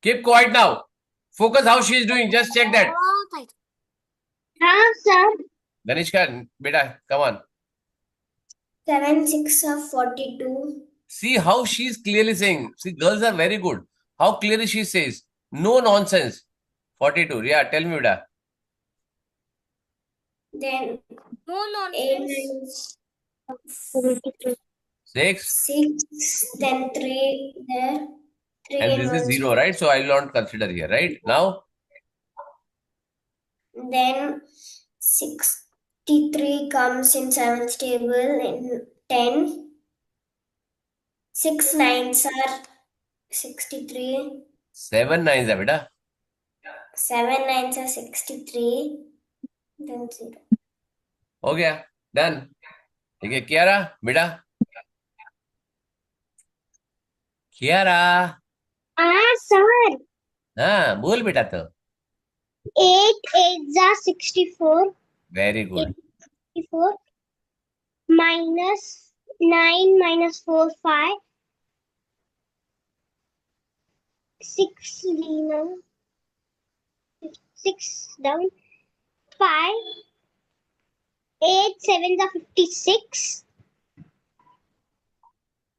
Keep quiet now. Focus how she is doing, just check that. हाँ सर। तनिष्का बेटा, come on. 7 6 of 42. See how she's clearly saying. See, girls are very good. How clearly she says. No nonsense. 42. Yeah, tell me, beta. Then no nonsense. 6. 6. Then 3 there. 3 And and this is 1 0, 0. right? So I will not consider here, right? Now, Then 63 comes in 7th table in 10. 6 nines are 63. 7 9s, beta. 7 nines are 63. Then 0. हो गया, डन। ठीक है, कियारा बेटा। कियारा। Ah, sir. हाँ, बोल बेटा तो। 8 8s are 64. Very good. 64 minus 9 minus 4 5 6 Lena 6 down 5 8 7s are 56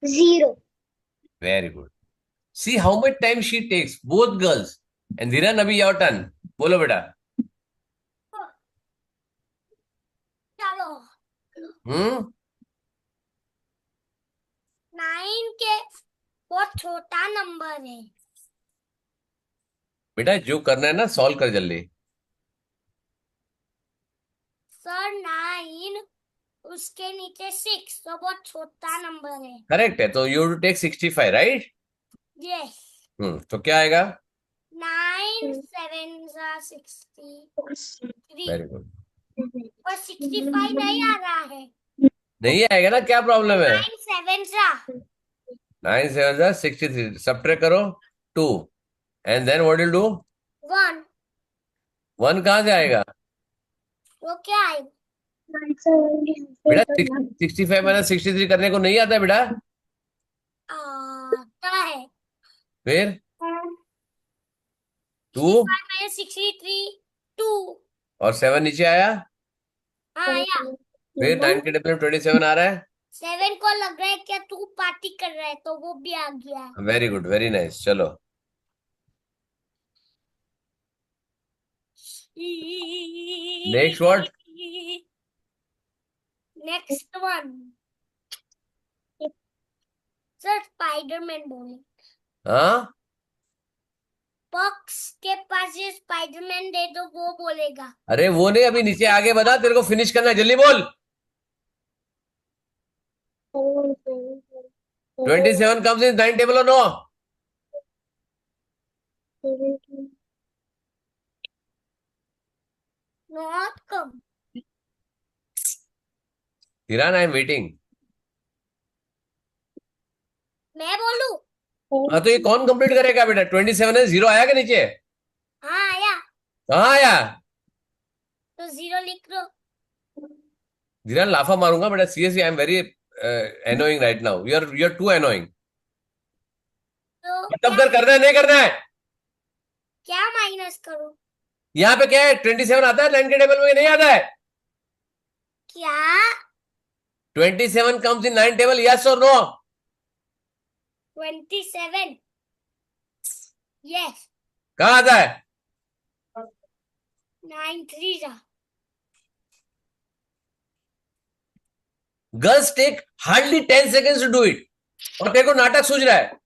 0. Very good. See how much time she takes, both girls. And Dhiran, अभी योर टर्न। बोलो बेटा। चलो हम्म। 9 के बहुत छोटा नंबर है। बेटा जो करना है ना, सॉल्व कर जल्दी। सर 9 उसके नीचे 6 तो बहुत छोटा नंबर है। करेक्ट है, तो you to take 65, right? Yes. तो क्या आएगा? 9 7s are 63 वेरी गुड। और 65 नहीं आ रहा है। नहीं आएगा ना, क्या प्रॉब्लम है? 9 7s are 9 7 63, सब्ट्रैक्ट करो 2, and then what will do? 1। 1 कहाँ से आएगा? वो क्या है? बेटा 65 माइनस 63 करने को नहीं आता बेटा। क्या है? फिर 2 65 minus 63 2। और 7 नीचे आया। हाँ या फिर 9 के टेबल में 27 आ रहा है। 7 को लग रहा है क्या तू पार्टी कर रहा है तो वो भी आ गया। Very good, very nice. चलो, next what? Next one. Sir Spiderman बोले। हाँ, बॉक्स के पास ये स्पाइडरमैन दे दो वो बोलेगा। अरे वो नहीं, अभी नीचे आगे बता, तेरे को फिनिश करना है, जल्दी बोल। 27 कम्स इन 9 टेबल और नो? Not come. हिरान, आई एम वेटिंग। मैं बोलू। हाँ तो ये कौन कंप्लीट करेगा बेटा? 27 है, 0 आया क्या नीचे? हाँ आया, कहाँ आया? तो 0 लिख लो। धीरान लाफा मारूंगा बेटा, seriously I am very annoying right now, you are too annoying. तो मतलब कर, करना है नहीं करना है? क्या माइनस करूं? यहाँ पे क्या है, 27 आता है 9 के टेबल में, नहीं आता है? क्या? 27 comes in 9 टेबल, यस और नो? 27, यस। कहाँ आता है? 9 3 जा। Girls take hardly 10 seconds to do it, और तेरे को नाटक सूझ रहा है।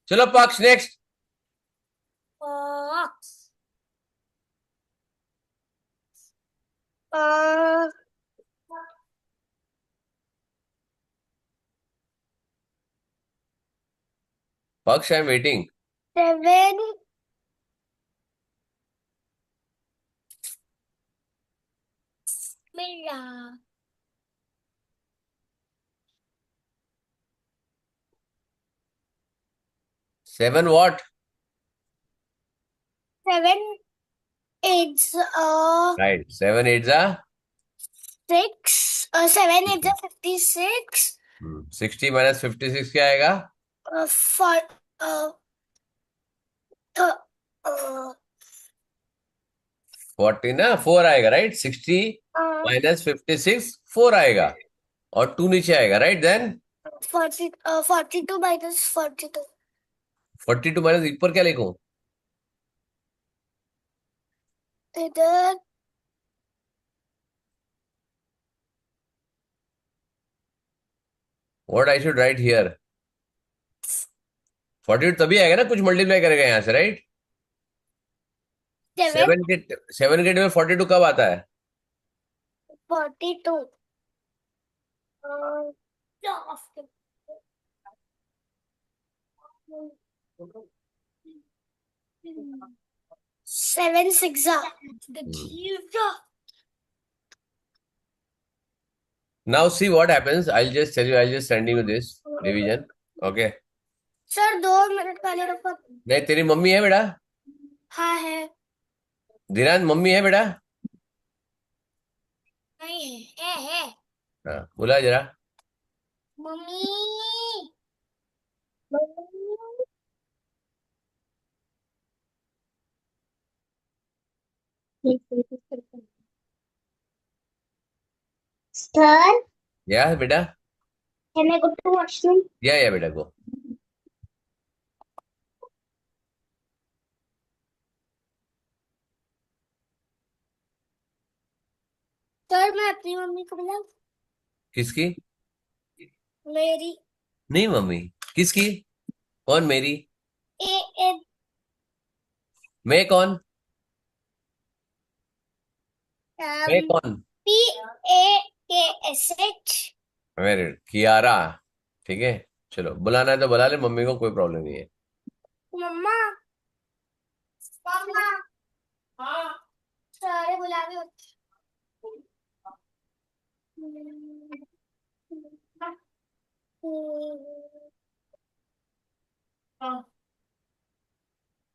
चलो पक्ष, नेक्स्ट। Fox. पक्ष, आई एम वेटिंग। 7 मिल रहा। 7 what? 7 8 राइट, 7 8 जा 6 7 8 56 60 माइनस 56 क्या आएगा? 4 40 ना, 4 आएगा राइट। 60 माइनस 56 4 आएगा, और 2 नीचे आएगा राइट। देन 42 minus 42 42 माइनस ऊपर क्या लिखूं? इधर what I should write here? 42 तभी आएगा ना, कुछ मल्टीप्लाई करेगा यहाँ से राइट। 7 7 के में 42 कब आता है? 42 7 6 the Now see what happens. I'll just tell you. I'll just send you this division. Okay. Sir 2 minute पहले रुको। नहीं, तेरी मम्मी है बेटा? हाँ है। धीरान, मम्मी है बेटा? नहीं है। हाँ, बुला जरा। मम्मी सर या बेटा? Can I go to washroom? या बेटा को। सर मैं अपनी मम्मी को बुलाऊं? किसकी? मेरी। नहीं मम्मी, किसकी? कौन मेरी? ए ए मैं कौन? मैं कौन? पी ए के एस एच। मेरे कियारा। ठीक है, चलो बुलाना है तो बुला ले, मम्मी को कोई प्रॉब्लम नहीं है। मम्मा मम्मा हाँ सारे बुला के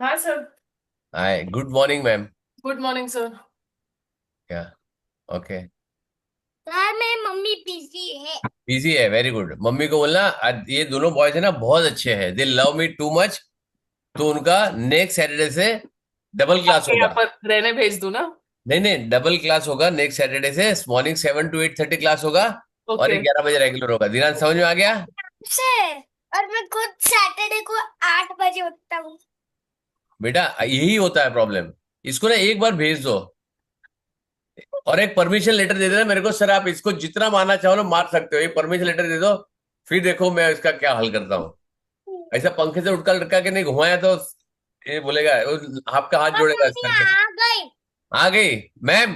हाँ सर। Hi, good morning ma'am. Good morning sir. क्या? ओके। सर मेरी मम्मी बिजी है। बिजी है, वेरी गुड। मम्मी को बोलना आज ये दोनों बॉयज है ना बहुत अच्छे हैं, दे लव मी टू मच, तो उनका नेक्स्ट सैटरडे से डबल क्लास आपके यहाँ होगा। पर रहने भेज दूं ना? नहीं नहीं, डबल क्लास होगा नेक्स्ट सैटरडे से। मॉर्निंग 7 to 8:30 क्लास होगा, और ओके। 11 बजे रेगुलर होगा। दिनांक समझ में आ गया? से और मैं खुद सैटरडे को 8 बजे उठता हूँ। बेटा यही होता है प्रॉब्लम। इसको ना एक बार भेज दो, और एक परमिशन लेटर दे देना मेरे को, सर आप इसको जितना मारना चाहो ना मार सकते हो, एक परमिशन लेटर दे दो, फिर देखो मैं इसका क्या हल करता हूँ। ऐसा पंखे से उठकर लटका के नहीं घुमाया तो ये बोलेगा, आपका हाथ जोड़ेगा इस करके। आ गई। आ गई मैम।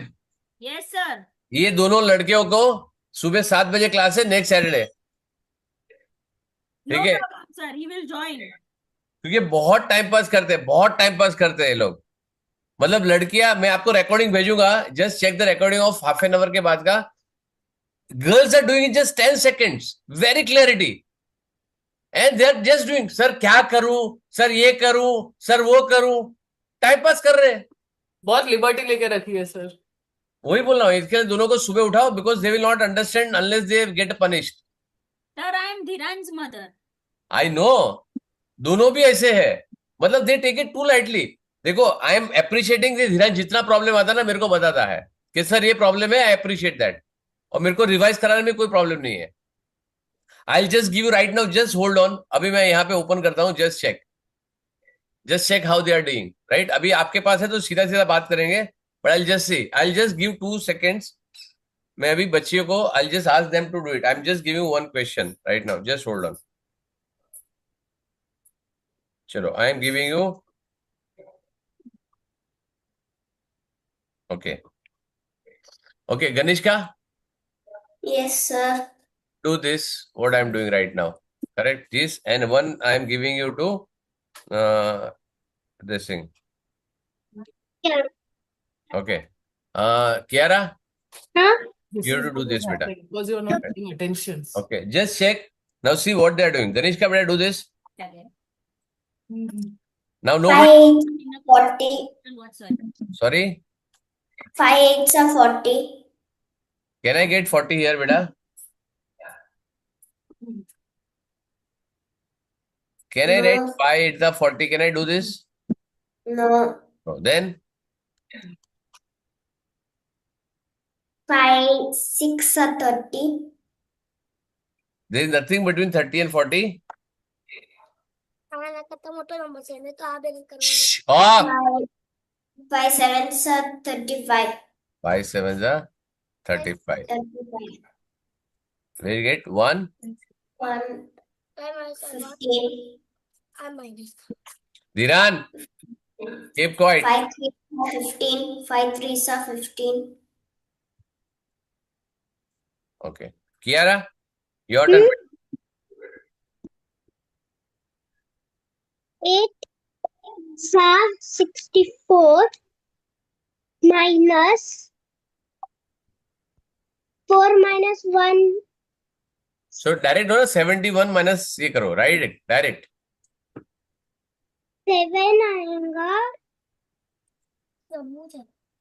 Yes sir. ये दोनों लड़कियों को सुबह 7 बजे क्लास है नेक्स्ट सैटरडे, नो ठीक है? Problem sir, he will join. क्योंकि बहुत टाइम पास करते हैं, बहुत टाइम पास करते हैं ये लोग। मतलब लड़कियां, मैं आपको रिकॉर्डिंग भेजूंगा, just check the recording of half an hour के बाद का। Girls are doing in just 10 seconds, very clarity, and they are just doing, sir क्या करूं, सर ये करूं, सर वो करूं, टाइम पास कर रहे हैं. बहुत लिबर्टी लेके रखी है सर. वही बोल रहा हूँ, इसके लिए दोनों को सुबह उठाओ, because they will not understand unless they get punished. Sir, I am Dhiran's mother. I know, दोनों भी ऐसे है, मतलब they take it too lightly. देखो, आई एम अप्रिशिएटिंग धीरज, जितना प्रॉब्लम आता है ना मेरे को बताता है कि सर ये प्रॉब्लम है, आई अप्रिशिएट दैट, और मेरे को रिवाइज कराने में कोई प्रॉब्लम नहीं है. I just give you right now, just hold on. अभी मैं यहाँ पे ओपन करता हूँ, just check how they are doing. Right, अभी आपके पास है तो सीधा सीधा बात करेंगे, but I just give 2 seconds. मैं अभी बच्चियों को I just ask them to do it. I am just giving one question right now, just hold on. चलो, I am giving you. Okay okay, Ganishka, Yes, sir. do this what I am doing right now. Correct this, and one I am giving you to this thing. Yeah. Okay. Kiara, Huh? This you is have to do what is this, beta. happening because you're not paying attention. Okay, just check. Now see what they are doing. Ganishka, beta, do this. Mhm. Now nobody. 5, 40. What, sir? Sorry. 5 8s are 40. Can I get 40 here, beta? Can I write No. 5 8 the 40? Can I do this? No. No. Then 5 6 are 30. there is nothing between 30 and 40. Shh. Oh, 5 7s are 35. 5 7s are 35. 35. Very good. 1. 1 15. Dhiran, keep quiet. 5 3s are 15. 5 3s are 15. Okay. Kiara, your turn. 8 are 64 minus 4 minus 1. So direct हो ना, 71 minus ये करो, right? Direct. 7 आएगा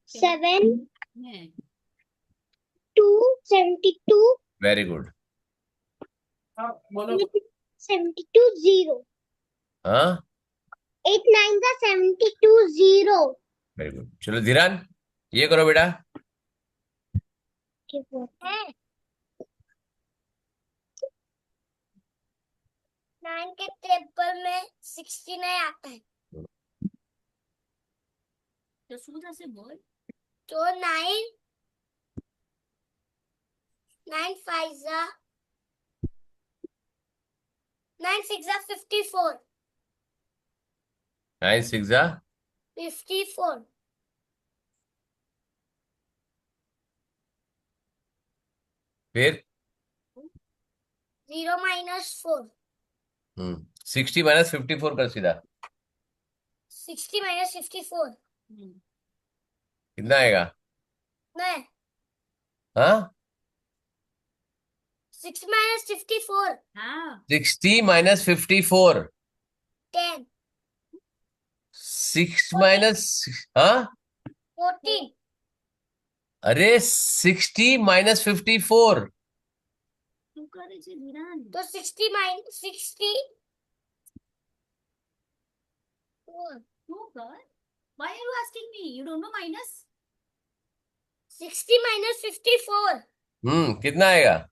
7 Yeah. 2 72 Very good. हाँ, बोलो. 72 0. हाँ, 8 9 are 72 0. very good. चलो धीरान, ये करो बेटा. नाइन के टेबल में 69 आता है तो सुधा से बोल. तो 9 9 5 are 9 6 are 54. 9 6 जा 54. फिर 0 minus 4. 60 minus 54 कर सीधा. 60 minus 54. कितना आएगा? नहीं हाँ, 6 minus 54. हाँ. 60 minus 54. 10. 6 minus, हाँ, 14. अरे 60 minus 54. तू करे छे धीरान. तो 60 minus 60. तू कर. Why are you asking me? You don't know minus? 60 minus 54. कितना आएगा?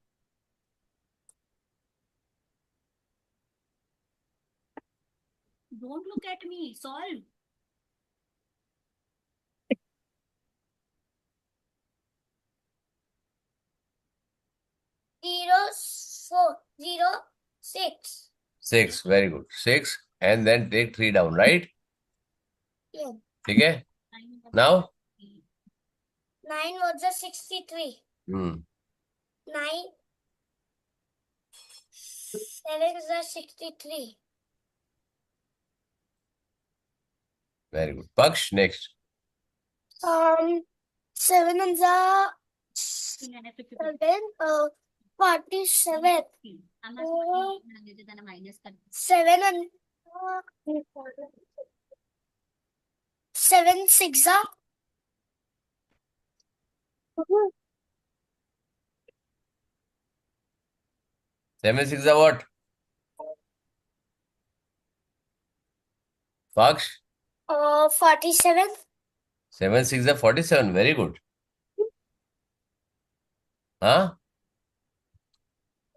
Don't look at me. Solve. Zero 4 0 6. 6. Very good. 6 and then take 3 down, right? Yeah. ठीक है. Now 9 was a 63. 9 7 is a 63. very good. Paksh, next. 7 is a 7. 47. I'm not sure than a minus cut. 7 6 are 7 6 are what? Paksh? 47. 7 6 are 47. Very good. हाँ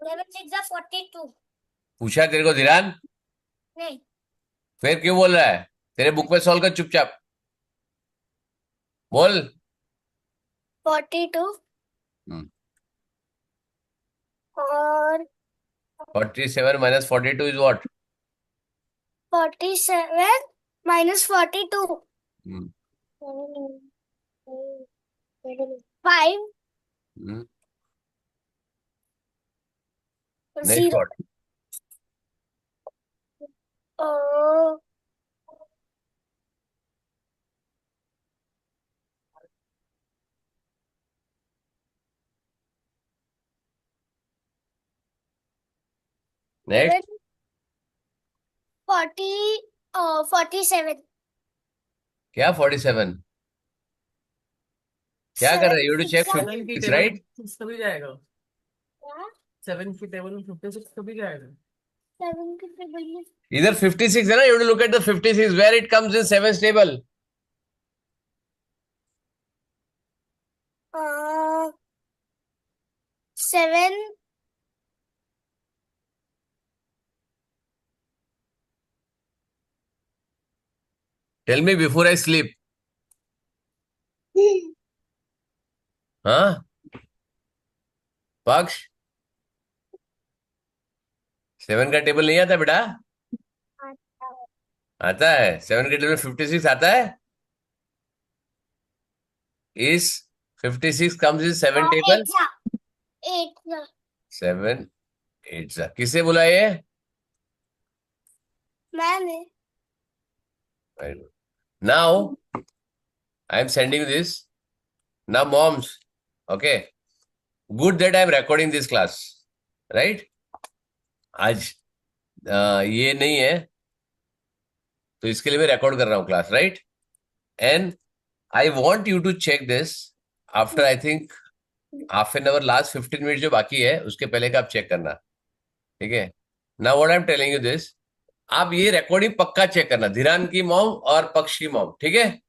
11 6 are 42. पूछा तेरे को धीरान? नहीं, फिर क्यों बोल रहा है? तेरे बुक में सॉल्व कर चुपचाप बोल. 42 और 47 minus 42 is what? 47 minus 42. 5 Next 0. what? Oh, Next 47. क्या 47? क्या कर रहा है? You to check 7 की 56, टेबल right? 56 कभी जाएगा? क्या? 7 की टेबल में 56 कभी जाएगा? 7 के टेबल में इधर 56 है ना. You to look at the 56 where it comes in 7th table. 7 Tell me before I sleep. हाँ पक्ष 7 का टेबल नहीं आता बेटा? आता है. 7 के टेबल में 56 आता है. इस 56 comes in 7 table. 8 7 8 किसे बोला ये? मैंने Now I am sending this. Now moms, okay, good that I am recording this class, right? आज ये नहीं है तो इसके लिए मैं रिकॉर्ड कर रहा हूँ class, right? And I want you to check this after I think half an hour. Last 15 minute जो बाकी है उसके पहले का आप चेक करना, ठीक है? Now what I am telling you this, आप ये रिकॉर्डिंग पक्का चेक करना, धीरान की मॉम और पक्ष की मॉम, ठीक है?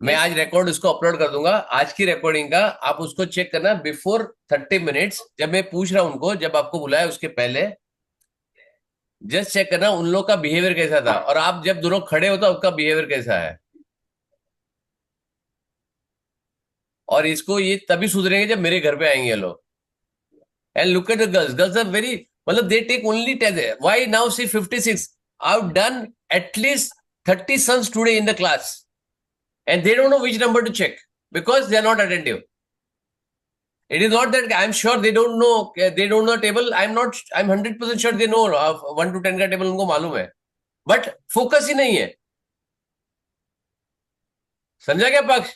मैं आज रिकॉर्ड उसको अपलोड कर दूंगा. आज की रिकॉर्डिंग का आप उसको चेक करना बिफोर 30 मिनट्स. जब मैं पूछ रहा हूं उनको, जब आपको बुलाया उसके पहले जस्ट चेक करना उन लोग का बिहेवियर कैसा था, और आप जब दोनों खड़े हो तो आपका बिहेवियर कैसा है. और इसको ये तभी सुधरेंगे जब मेरे घर पे आएंगे ये लोग. And look at the girls. Girls are very, मतलब they take only 10. Why now see 56? I have done at least 30 sums today in the class and they don't know which number to check because they are not attentive. It is not that I'm sure they don't know table. I'm 100% sure they know 1 to 10 का टेबल उनको मालूम है, बट फोकस ही नहीं है. समझा क्या पक्ष?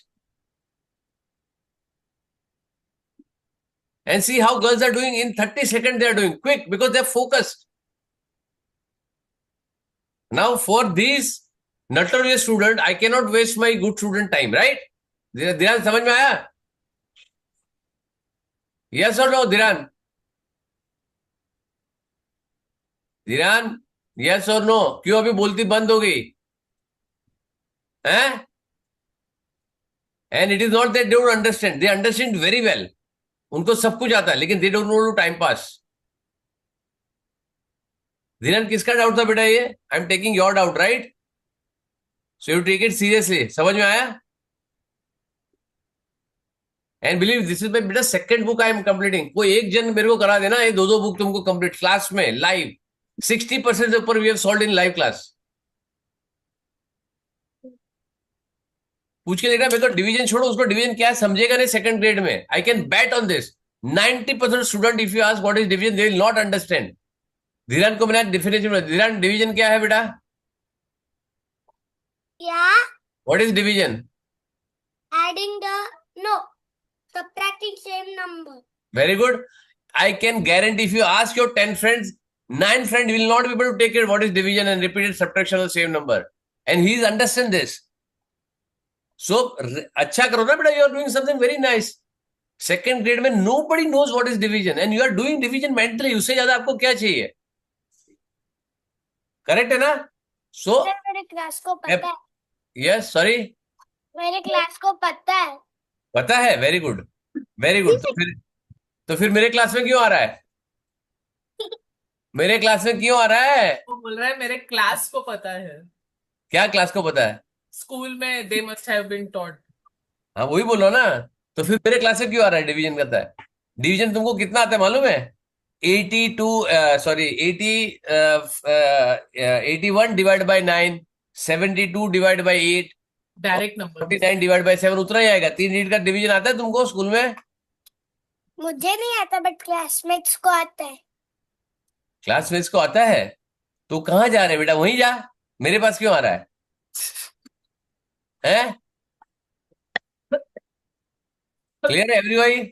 And see how girls are doing in 30 seconds. They are doing quick because they are focused. Now for these notorious student, I cannot waste my good student time, right? धीरान समझ में आया? Yes or no, धीरान? धीरान, yes or no? क्यों अभी बोलती बंद हो गई हैं? And it is not that they don't understand. They understand very well. उनको सब कुछ आता है, लेकिन they don't know to time pass. धीरान, किसका डाउट था बेटा ये? I am taking your doubt, right? So you take it seriously. समझ में आया? And believe this is my बेटा second book I am completing. कोई एक जन मेरे को करा देना ये 2 बुक तुमको कंप्लीट क्लास में लाइव. 60% से ऊपर we have solved in live class. पूछ के देखना. मेरे को डिवीजन छोड़ो, उसको डिवीजन क्या समझेगा नहीं सेकंड ग्रेड में. I can bat on this. 90% student if you ask what is division they will not understand. Dhiran को मैंने डेफिनेशन. धीरान, डिवीजन क्या है बेटा? या what is division? adding the no subtracting same number. Very good. I can guarantee if you ask your 10 friends, 9 friends will not be able to take it what is division and repeated subtraction of the same number. And he's understand this. So, अच्छा करो ना बेटा, you are doing something very nice. Second grade में nobody knows what is division and you are doing division mentally. उससे ज्यादा आपको क्या चाहिए? करेक्ट है ना? सो सर मेरे क्लास को पता है, यस, सॉरी, मेरे क्लास को पता है। पता है, वेरी गुड, वेरी गुड। तो फिर मेरे क्लास में क्यों आ रहा है? मेरे क्लास में क्यों आ रहा है? वो बोल रहा है मेरे क्लास को पता है, क्या क्लास को पता है? स्कूल में they must have been taught. हाँ, वही बोलो ना। तो फिर मेरे क्लास में क्यों आ रहा है डिवीजन करता है? डिवीजन तुमको कितना आता है मालूम है? 82, sorry 81 divide by 9, 72 divide by 8, direct number. 49 divide by 7 उतना ही आएगा। 3 यूनिट का डिवीजन आता है तुमको स्कूल में? मुझे नहीं आता बट क्लासमेट्स को आता है। क्लासमेट्स को आता है? तो कहाँ जा रहे बेटा? वहीं जा, मेरे पास क्यों आ रहा है? हैं? क्लियर है एवरीबॉडी?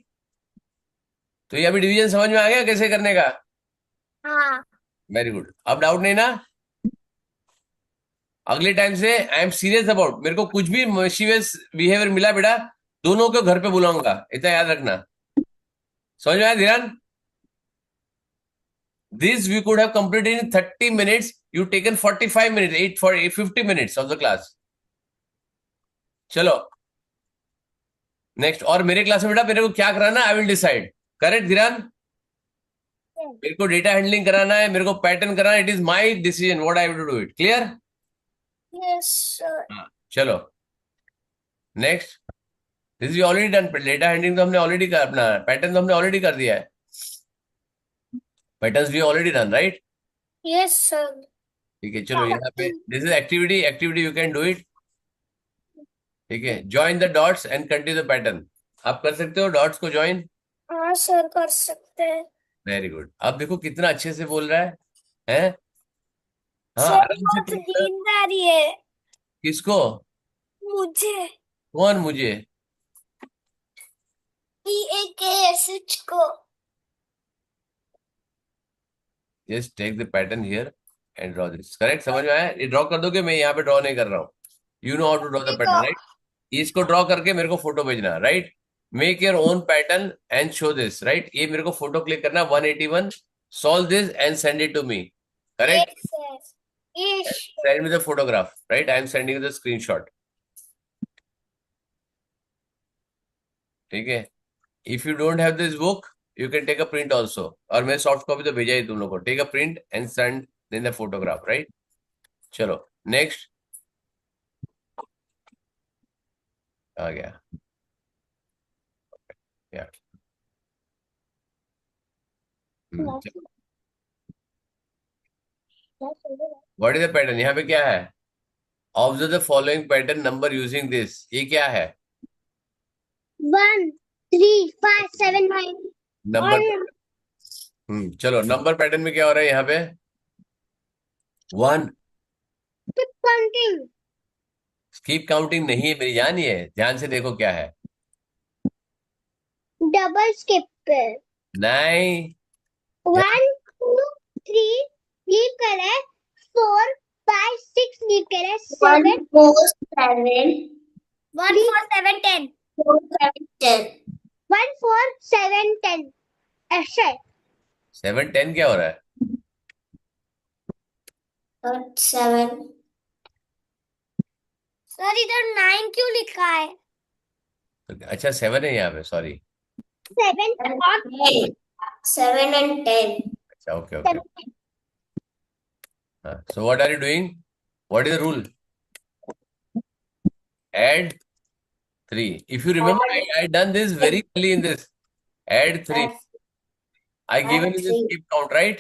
तो ये अभी डिवीजन समझ में आ गया कैसे करने का? हाँ वेरी गुड। अब डाउट नहीं ना? अगले टाइम से आई एम सीरियस अबाउट, मेरे को कुछ भी मिशीवियस बिहेवियर मिला बेटा, दोनों को घर पे बुलाऊंगा, इतना याद रखना। समझ में आया ध्यान? This we could have completed in 30 minutes. You taken 45 minutes, 8 for 50 minutes of the class. चलो नेक्स्ट। और मेरे क्लास में बेटा मेरे को क्या कराना आई विल डिसाइड। करेक्ट धीरान? मेरे को डेटा हैंडलिंग कराना है, मेरे को पैटर्न कराना है, it is my decision what I will do it. Clear? Yes sir. चलो next. This is already done. Data handling तो हमने ऑलरेडी कर, अपना पैटर्न तो हमने ऑलरेडी कर दिया है। Patterns we already done, right? Yes sir. ठीक है, चलो यहाँ पे this is activity, activity you can do it. ठीक है, join the dots and continue the pattern. आप कर सकते हो डॉट्स को ज्वाइन? हाँ सर कर सकते हैं। Very good. अब देखो कितना अच्छे से बोल रहा है, हैं? हाँ, सर आराम से बहुत बोल रहा है। नींद आ रही है किसको? मुझे। कौन मुझे? PAKSH को। Just take the pattern here and draw this. Correct? समझ में आया? ये ड्रॉ कर दोगे, मैं यहाँ पे ड्रॉ नहीं कर रहा हूँ। You know how to draw the pattern, right? इसको ड्रॉ करके मेरे को फोटो भेजना, right? Make your own pattern and show this, right? ये मेरे को फोटो क्लिक करना 181, solve this and send it to me. Correct? Yes Send me the photograph, right? I am sending you the screenshot. ठीक है? If you don't have this book, you can take a print also. और मैं सॉफ्ट कॉपी तो भेजा ही तुम लोग को। Take a print and send in the photograph, right? चलो नेक्स्ट। आ गया यार। What is the pattern? यहाँ पे क्या है? Observe the following pattern number using this. ये क्या है? 1 3 5 7 9। नंबर। चलो नंबर पैटर्न में क्या हो रहा है यहाँ पे? 1। काउंटिंग। कीप काउंटिंग नहीं है मेरी जान, ये ध्यान से देखो क्या है। डबल स्किप पे। नहीं, 1 2 3 लीव करे, 4 5 6 लीव करे, 7 4 7 1 4 7 10 4 7 10 1 4 7 10 ऐसे। 7 10 क्या हो रहा है? 7 सर इधर 9 क्यों लिखा है? अच्छा 7 है यहाँ पे, सॉरी। 7 और 10 7 and 10 अच्छा, okay okay. So what are you doing? What is the rule? Add 3. If you remember, I done this very early in this. Add 3. I given you this skip count, right?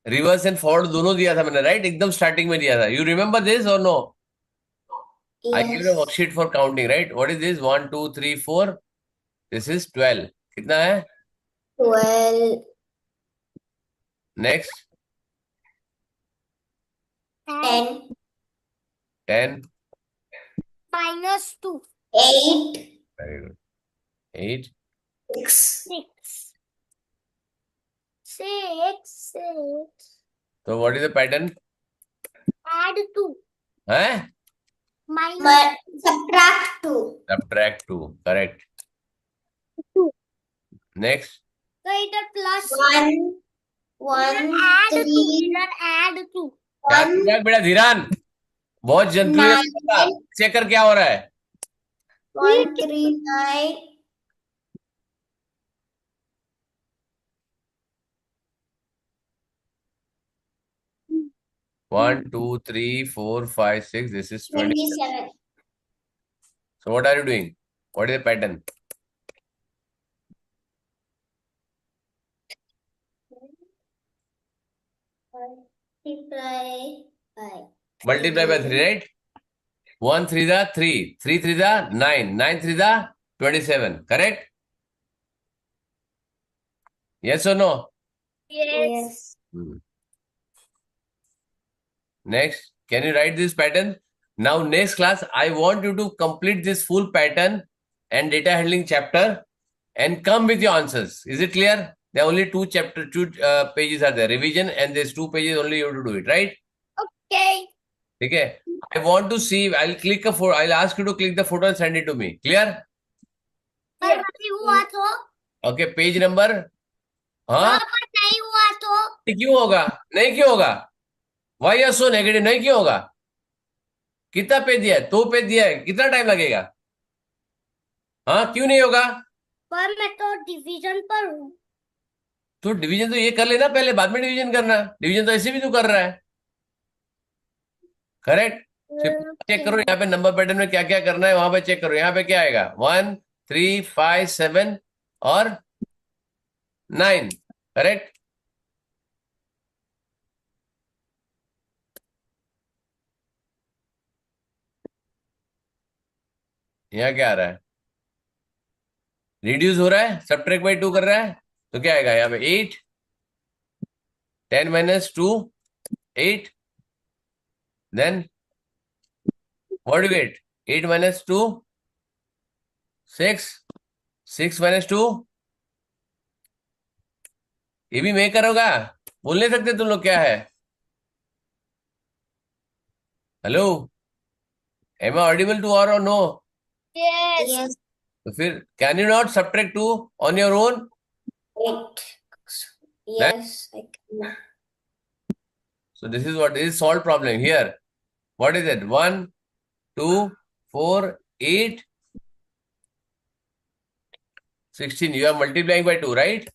Reverse and forward दोनों दिया था मैंने, राइट? एकदम स्टार्टिंग में दिया था। यू रिमेम्बर दिस और no? I given a worksheet for counting, right? What is this? 1 2 3 4। This is 12। कितना है? 12 next. 10 10 -2 8 very good. 8 6 6. So what is the pattern? Add 2. Huh? Minus. Subtract 2. Subtract 2. Correct. 2. Next. So it is plus 1. 1. Add 2. Add 2. क्या बेटा धीरान, बहुत जंतु चेक कर क्या हो रहा है. 139. 1, 2, 3, 4, 5, 6. This is 20. 27. So what are you doing? What is the pattern? Multiply by 3, right? 1 3 the 3, 3 3 the 9, 9 3 the 27. Correct? Yes or no? Yes. Next, can you write this pattern? Now, next class, I want you to complete this full pattern and data handling chapter and come with your answers. Is it clear? There are only two pages are there. Revision and there's 2 pages only you have to do it, right? Okay. Okay. I want to see. I'll click a photo. I'll ask you to click the photo and send it to me. Clear? पर नहीं हुआ तो Okay. Page number. हाँ. पर नहीं हुआ तो क्यों होगा? नहीं क्यों होगा? Why you are so negative? नहीं क्यों होगा? कितना पेज दिया है? 2 पेज दिया है. कितना टाइम लगेगा? हाँ, क्यों नहीं होगा? पर मैं तो डिवीजन पर हूँ. तो डिवीजन तो ये कर लेना पहले, बाद में डिवीजन करना. डिवीजन तो ऐसे भी तू कर रहा है. करेक्ट. चेक करो यहाँ पे नंबर पैटर्न में क्या क्या करना है, वहां पे चेक करो. यहाँ पे क्या आएगा? 1 3 5 7 और 9. करेक्ट. यहाँ क्या आ रहा है? रिड्यूस हो रहा है, सब्ट्रैक्ट बाय 2 कर रहा है, तो क्या आएगा यहाँ पे? 8 10 minus 2 8. Then what do you get? 8 minus 2 6. 6 minus 2. ये भी मैं करोगा? बोल नहीं सकते तुम लोग क्या है? Hello, am I audible to और नो? Yes. तो फिर can you not subtract 2 on your own? Wait. Yes. I can. So this is what this is solved problem here. What is it? 1 2 4 8 16. You are multiplying by 2, right?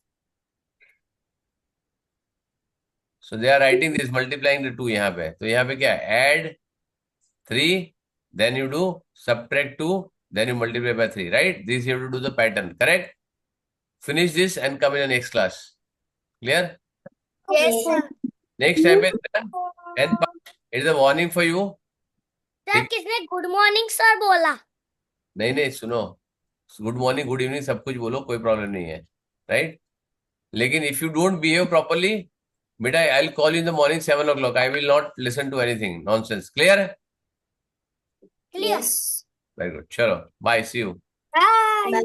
So they are writing this multiplying the 2 यहाँ पे. तो यहाँ पे क्या है? Add 3, then you do subtract 2, then you multiply by 3, right? This you have to do the pattern, correct? Finish this and come in the next class. Clear? Yes, sir. Next time पे and it is a warning for you. Sir किसने गुड मॉर्निंग सर बोला? नहीं नहीं सुनो, गुड मॉर्निंग गुड इवनिंग सब कुछ बोलो, कोई प्रॉब्लम नहीं है, राइट? लेकिन if you don't behave properly, बेटा I will call in the morning 7 o'clock. I will not listen to anything nonsense. Clear? Yes. Very good. चलो, bye. See you. Bye.